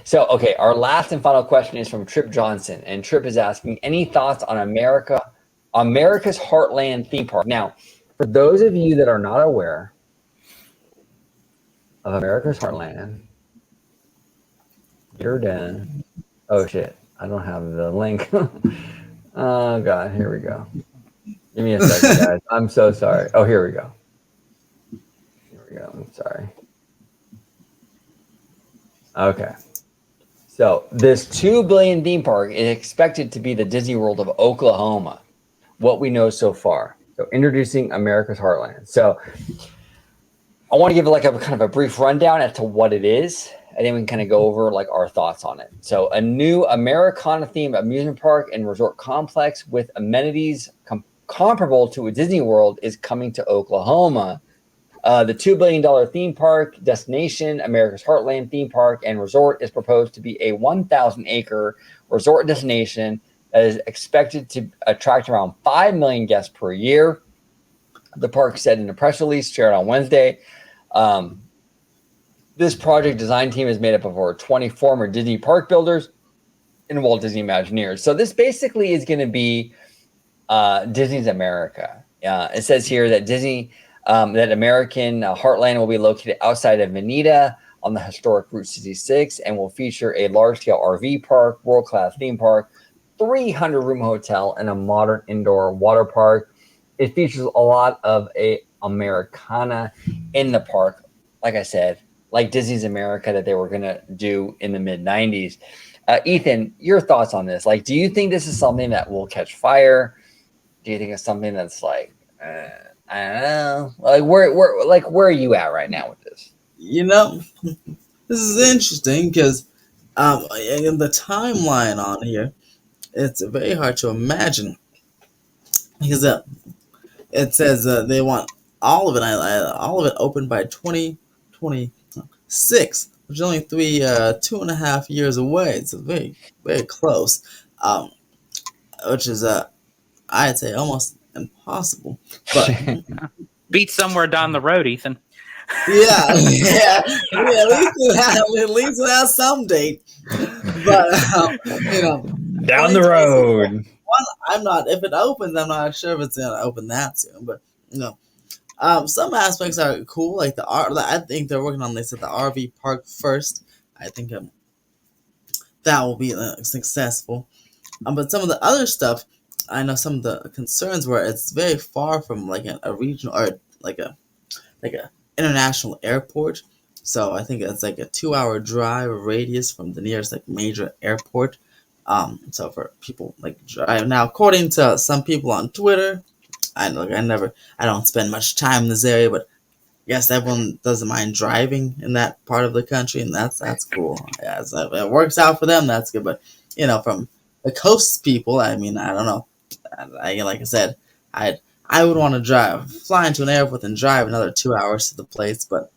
So, okay, our last and final question is from Trip Johnson. And Trip is asking, any thoughts on America's Heartland theme park? Now, for those of you that are not aware of America's Heartland, you're done. Oh, shit. I don't have the link. Oh, God. Here we go. Give me a second, guys. I'm so sorry. Oh, here we go. I'm sorry. Okay. So this $2 billion theme park is expected to be the Disney World of Oklahoma, what we know so far. So introducing America's Heartland. So I want to give like a kind of a brief rundown as to what it is. And then we can kind of go over like our thoughts on it. So a new Americana-themed amusement park and resort complex with amenities comparable to a Disney World is coming to Oklahoma. The $2 billion theme park destination, America's Heartland theme park and resort, is proposed to be a 1,000-acre resort destination that is expected to attract around 5 million guests per year. The park said in a press release shared on Wednesday. This project design team is made up of over 20 former Disney park builders and Walt Disney Imagineers. So this basically is going to be Disney's America. It says here that that American Heartland will be located outside of Veneta on the historic Route 66 and will feature a large-scale RV park, world-class theme park, 300-room hotel, and a modern indoor water park. It features a lot of Americana in the park, like I said, like Disney's America that they were going to do in the mid-90s. Ethan, your thoughts on this? Like, do you think this is something that will catch fire? Do you think it's something that's like... I don't know. Like where are you at right now with this? This is interesting because in the timeline on here, it's very hard to imagine because it says they want all of it, all of it opened by 2026, which is only 2.5 years away. It's very, very close. Which is I'd say almost impossible. But Beat somewhere down the road, Ethan. yeah, yeah, at least we'll have some date. But Down the road. One, I'm not. If it opens, I'm not sure if it's gonna open that soon. But some aspects are cool, like the art. I think they're working on. They said the RV park first. I think that will be successful. But some of the other stuff, I know some of the concerns were it's very far from like a regional or like a international airport. So I think it's like a 2-hour drive radius from the nearest like major airport. So for people like drive now, according to some people on Twitter, I don't spend much time in this area, but I guess everyone doesn't mind driving in that part of the country, and that's cool. Yeah, so if it works out for them, that's good. But from the coast people, I mean, I don't know. Like I said, I would want to fly into an airport and drive another 2 hours to the place, but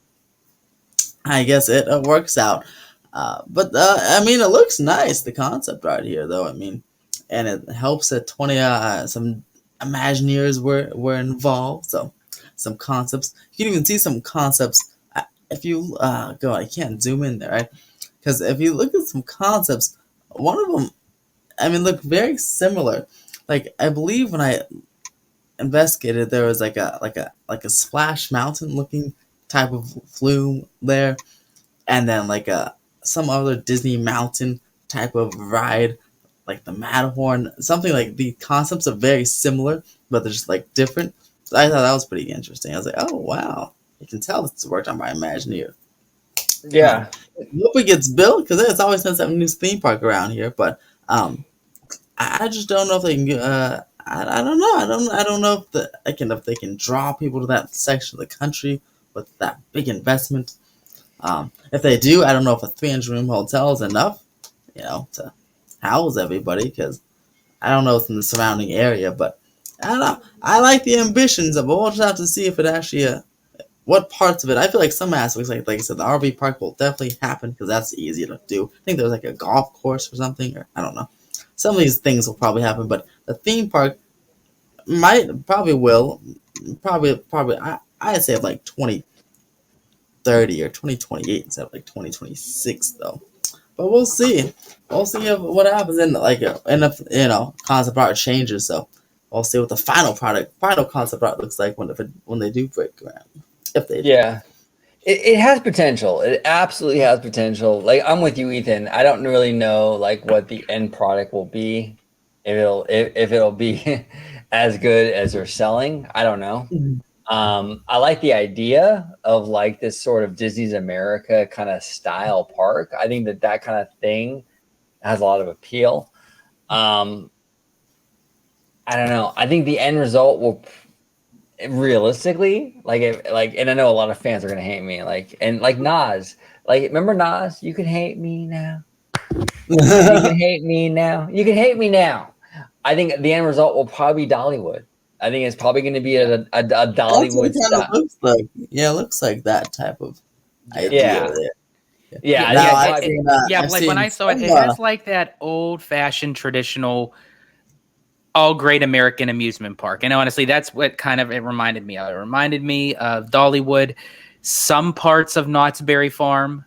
I guess it works out. But I mean, it looks nice, the concept art here, though. I mean, and it helps that some Imagineers were involved, so some concepts. You can even see some concepts if you go. I can't zoom in there, right? Because if you look at some concepts, one of them, I mean, look very similar. Like I believe when I investigated, there was like a Splash Mountain looking type of flume there, and then like some other Disney Mountain type of ride, like the Matterhorn. Something like the concepts are very similar, but they're just like different. So I thought that was pretty interesting. I was like, oh wow, you can tell this is worked on by Imagineer. Yeah. I hope it gets built because it's always nice to have a new theme park around here. But I just don't know if they can. I don't know. I don't know if they can draw people to that section of the country with that big investment. If they do, I don't know if a 300-room hotel is enough, to house everybody, because I don't know what's in the surrounding area. But I don't know. I like the ambitions of it. We'll just have to see if it actually. What parts of it? I feel like some aspects, like I said, the RV park will definitely happen because that's easy to do. I think there's like a golf course or something, or I don't know. Some of these things will probably happen, but the theme park will. I'd say like 2030 or 2028 instead of like 2026 though. But we'll see. We'll see what happens and if concept art changes. So we'll see what the final concept art looks like when they do break ground. If they do. Yeah. It has potential. It absolutely has potential. Like I'm with you, Ethan. I don't really know like what the end product will be. If it'll be as good as they're selling, I don't know. I like the idea of like this sort of Disney's America kind of style park. I think that kind of thing has a lot of appeal. I don't know. I think the end result will realistically and I know a lot of fans are gonna hate me like Nas, like remember Nas, you can hate me now. You can hate me now. You can hate me now. I think the end result will probably be Dollywood. I think it's probably going to be a Dollywood style. Looks like. Yeah, it looks like that type of idea. Yeah. Like when I saw it, it has like that old-fashioned traditional all great American amusement park. And honestly, that's what kind of it reminded me of. It reminded me of Dollywood, some parts of Knott's Berry Farm,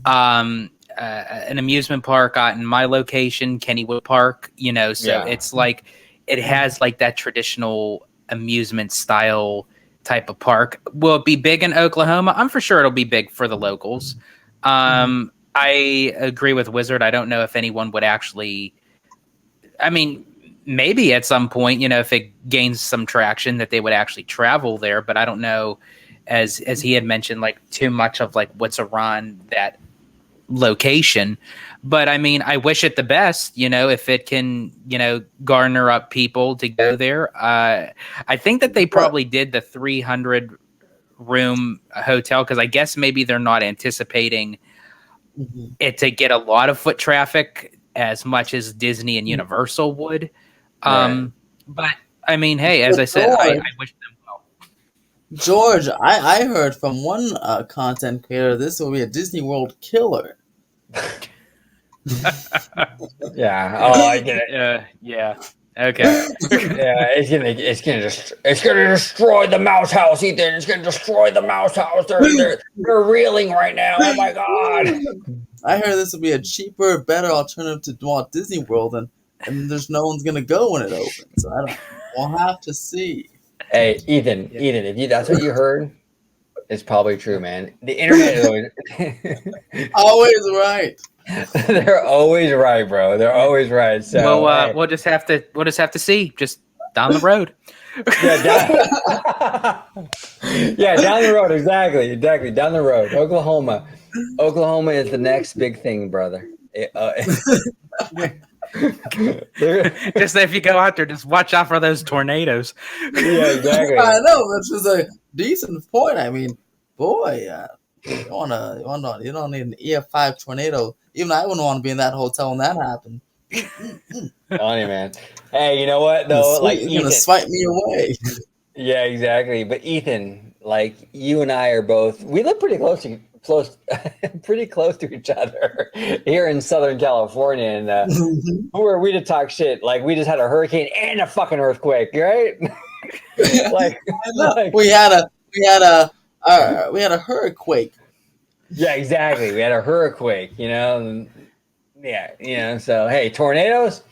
an amusement park out in my location, Kennywood Park, it's like it has like that traditional amusement style type of park. Will it be big in Oklahoma? I'm for sure it'll be big for the locals. I agree with Wizard. I don't know if anyone would actually, I mean, maybe at some point, if it gains some traction that they would actually travel there, but I don't know, as he had mentioned, like too much of like what's around that location. But I mean, I wish it the best, if it can, garner up people to go there. I think that they probably did the 300-room hotel because I guess maybe they're not anticipating it to get a lot of foot traffic as much as Disney and Universal would. But I mean, hey, as I said, I wish them well. George, I heard from one content creator this will be a Disney World killer. Yeah. Oh, I get it. Yeah. Okay. Yeah, it's gonna destroy the mouse house, Ethan. It's gonna destroy the mouse house. They're reeling right now. Oh my god. I heard this will be a cheaper, better alternative to Walt Disney World, and there's no one's gonna go when it opens. So we'll have to see. Hey, Ethan, if that's what you heard, it's probably true, man. The internet is Always right. they're always right, bro. They're always right. So We'll just have to see just down the road. yeah, down the road, exactly, down the road. Oklahoma is the next big thing, brother. Just if you go out there, just watch out for those tornadoes. Yeah, exactly. I know, which is a decent point. I mean, boy, you don't need an EF5 tornado. Even I wouldn't want to be in that hotel when that happened. Funny, man. Hey, you know what though? You're gonna swipe me away. Yeah, exactly. But Ethan, like you and I we live pretty close to each other here in Southern California, and who are we to talk shit? Like we just had a hurricane and a fucking earthquake, right? like we had a hurricane. Yeah, exactly. We had a hurricane, so hey, tornadoes,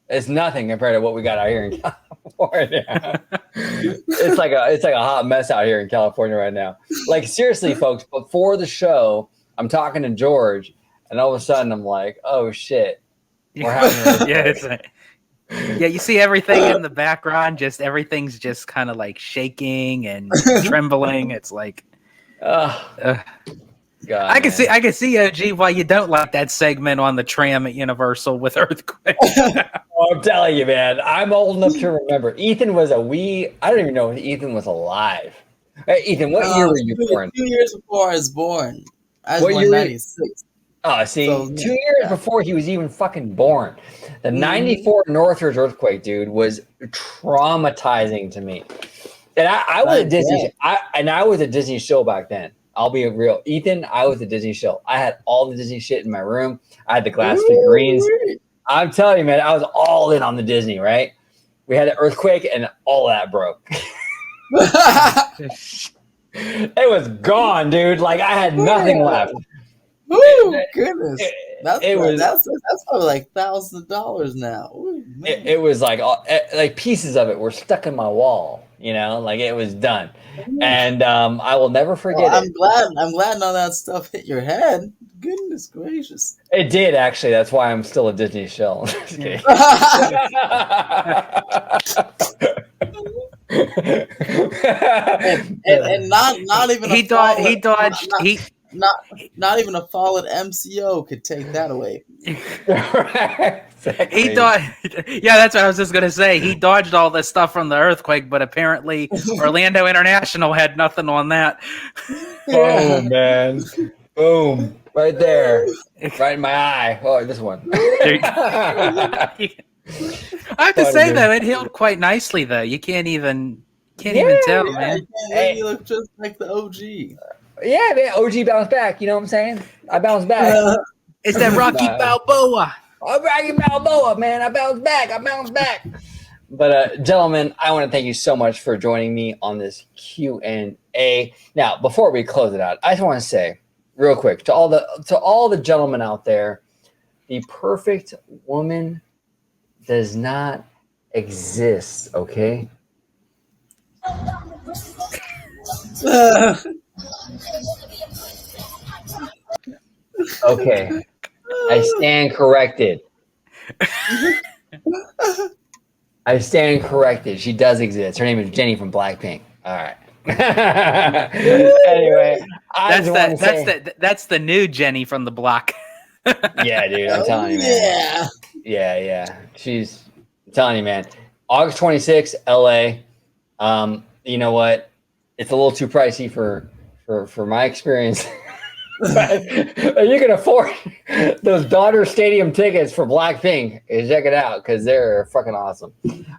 it's nothing compared to what we got out here in California. it's like a hot mess out here in California right now. Like seriously, folks, before the show, I'm talking to George, and all of a sudden I'm like, oh shit. We're having yeah, you see everything in the background, everything's just kind of like shaking and trembling. It's like God, I can see OG why you don't like that segment on the tram at Universal with earthquake. Oh, I'm telling you, man. I'm old enough to remember. Ethan was I don't even know if Ethan was alive. Hey, Ethan, what year were you born? 2 years before I was born. I was born 96. Oh, see, so, 2 years before he was even fucking born. The 94 Northridge earthquake, dude, was traumatizing to me. And I was a Disney. I was a Disney show back then. I'll be real. Ethan, I was a Disney show. I had all the Disney shit in my room. I had the glass figurines. I'm telling you, man, I was all in on the Disney, right? We had an earthquake and all that broke. It was gone, dude. Like I had nothing left. Oh goodness. That's probably like $1,000 now. Ooh, it was like pieces of it were stuck in my wall, like it was done. And I will never forget I'm glad none of that stuff hit your head. Goodness gracious. It did actually. That's why I'm still a Disney shell. Just kidding. and not even not even a fallen MCO could take that away. Exactly. He dodged. Yeah, that's what I was just gonna say. He dodged all this stuff from the earthquake, but apparently Orlando International had nothing on that. Boom, man. Boom. Right there. Right in my eye. Oh, this one. I have to say though, it healed quite nicely though. You can't even tell, man. You look just like the OG. Yeah, man. OG bounced back. You know what I'm saying? I bounced back. It's that Rocky Balboa. I'm Rocky Balboa, man. I bounced back. But gentlemen, I want to thank you so much for joining me on this Q&A. Now, before we close it out, I just want to say real quick to all the gentlemen out there, the perfect woman does not exist, okay? Okay. I stand corrected. She does exist. Her name is Jenny from Blackpink. All right. Anyway, that's the new Jenny from the block. Yeah, dude, I'm telling you, man. Yeah. I'm telling you, man. August 26th, LA. You know what? It's a little too pricey for my experience. But you can afford those Dodger Stadium tickets for Blackpink. Check it out because they're fucking awesome.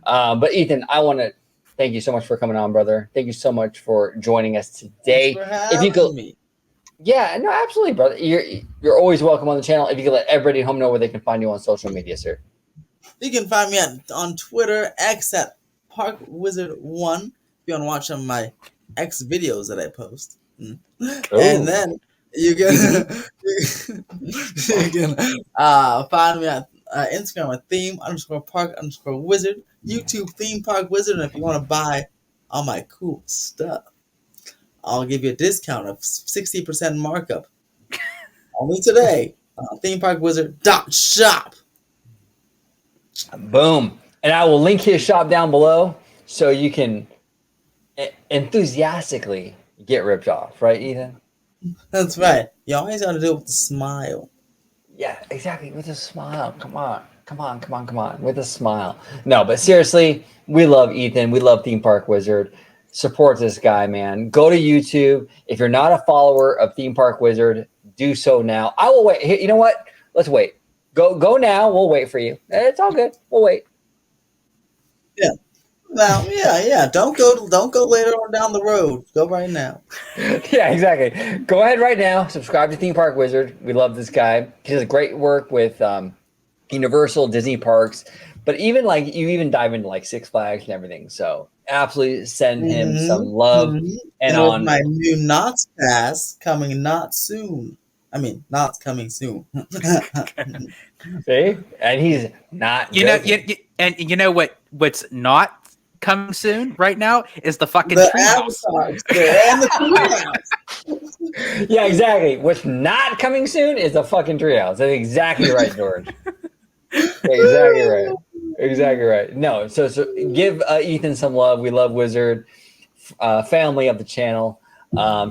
But Ethan, I want to thank you so much for coming on, brother. Thank you so much for joining us today. Thanks for having If you could, me. yeah, no, absolutely, brother. You're always welcome on the channel. If you could let everybody at home know where they can find you on social media, sir. You can find me on Twitter, X at ParkWizard1. If you want to watch some of my X videos that I post. Ooh. And then you can find me at Instagram at theme_park_wizard, YouTube theme park wizard, and if you want to buy all my cool stuff, I'll give you a discount of 60% markup. Only today on themeparkwizard.shop. Boom. And I will link his shop down below so you can enthusiastically get ripped off, right, Ethan? That's right. You always got to do it with a smile. Yeah, exactly. With a smile. Come on. With a smile. No, but seriously, we love Ethan. We love Theme Park Wizard. Support this guy, man. Go to YouTube. If you're not a follower of Theme Park Wizard, do so now. I will wait. Here, you know what? Let's wait. Go now. We'll wait for you. It's all good. We'll wait. Yeah. Well, yeah. Don't go later on down the road. Go right now. Yeah, exactly. Go ahead right now. Subscribe to Theme Park Wizard. We love this guy. He does great work with Universal, Disney parks, but even like you even dive into like Six Flags and everything. So absolutely send him some love. And on my new Knott's Pass coming not soon. I mean, not coming soon. See, and he's not. You know, you know what's not coming soon right now is the fucking the treehouse. and the treehouse. Yeah, exactly. What's not coming soon is the fucking treehouse. That's exactly right, George. Exactly right. No, so give Ethan some love. We love Wizard, family of the channel.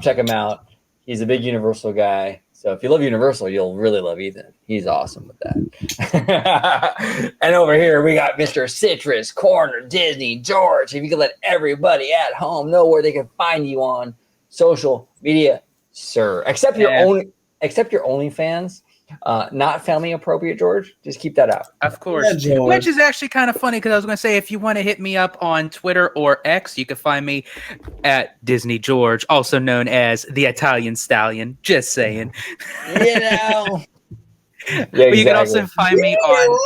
Check him out. He's a big Universal guy. So if you love Universal, you'll really love Ethan. He's awesome with that. And over here, we got Mr. Citrus Corner Disney George. If you could let everybody at home know where they can find you on social media, sir. Except your OnlyFans. Not family appropriate, George. Just keep that out. Of course. Yeah, which is actually kind of funny because I was going to say, if you want to hit me up on Twitter or X, you can find me at Disney George, also known as the Italian Stallion. Just saying. You know. Yeah, but you can also find me on.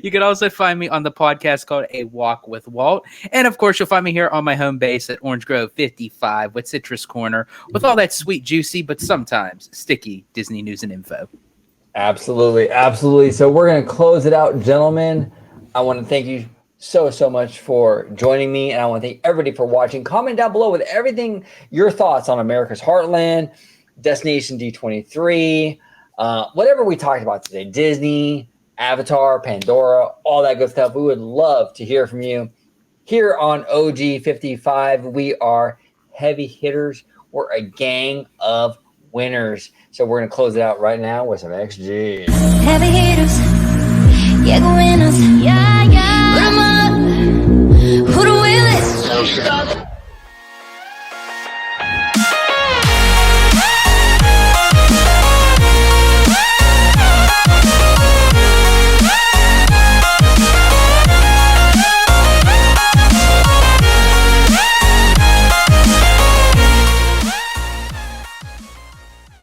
You can also find me on the podcast called A Walk with Walt. And of course, you'll find me here on my home base at Orange Grove 55 with Citrus Corner with all that sweet, juicy, but sometimes sticky Disney news and info. Absolutely. So we're going to close it out, gentlemen. I want to thank you so much for joining me. And I want to thank everybody for watching. Comment down below with everything, your thoughts on America's Heartland, Destination D23, whatever we talked about today, Disney, Avatar, Pandora, all that good stuff. We would love to hear from you. Here on OG 55, we are heavy hitters. We're a gang of winners. So we're going to close it out right now with some XG. Heavy hitters, yeah, go winners, yeah. Put 'em up, who the will is?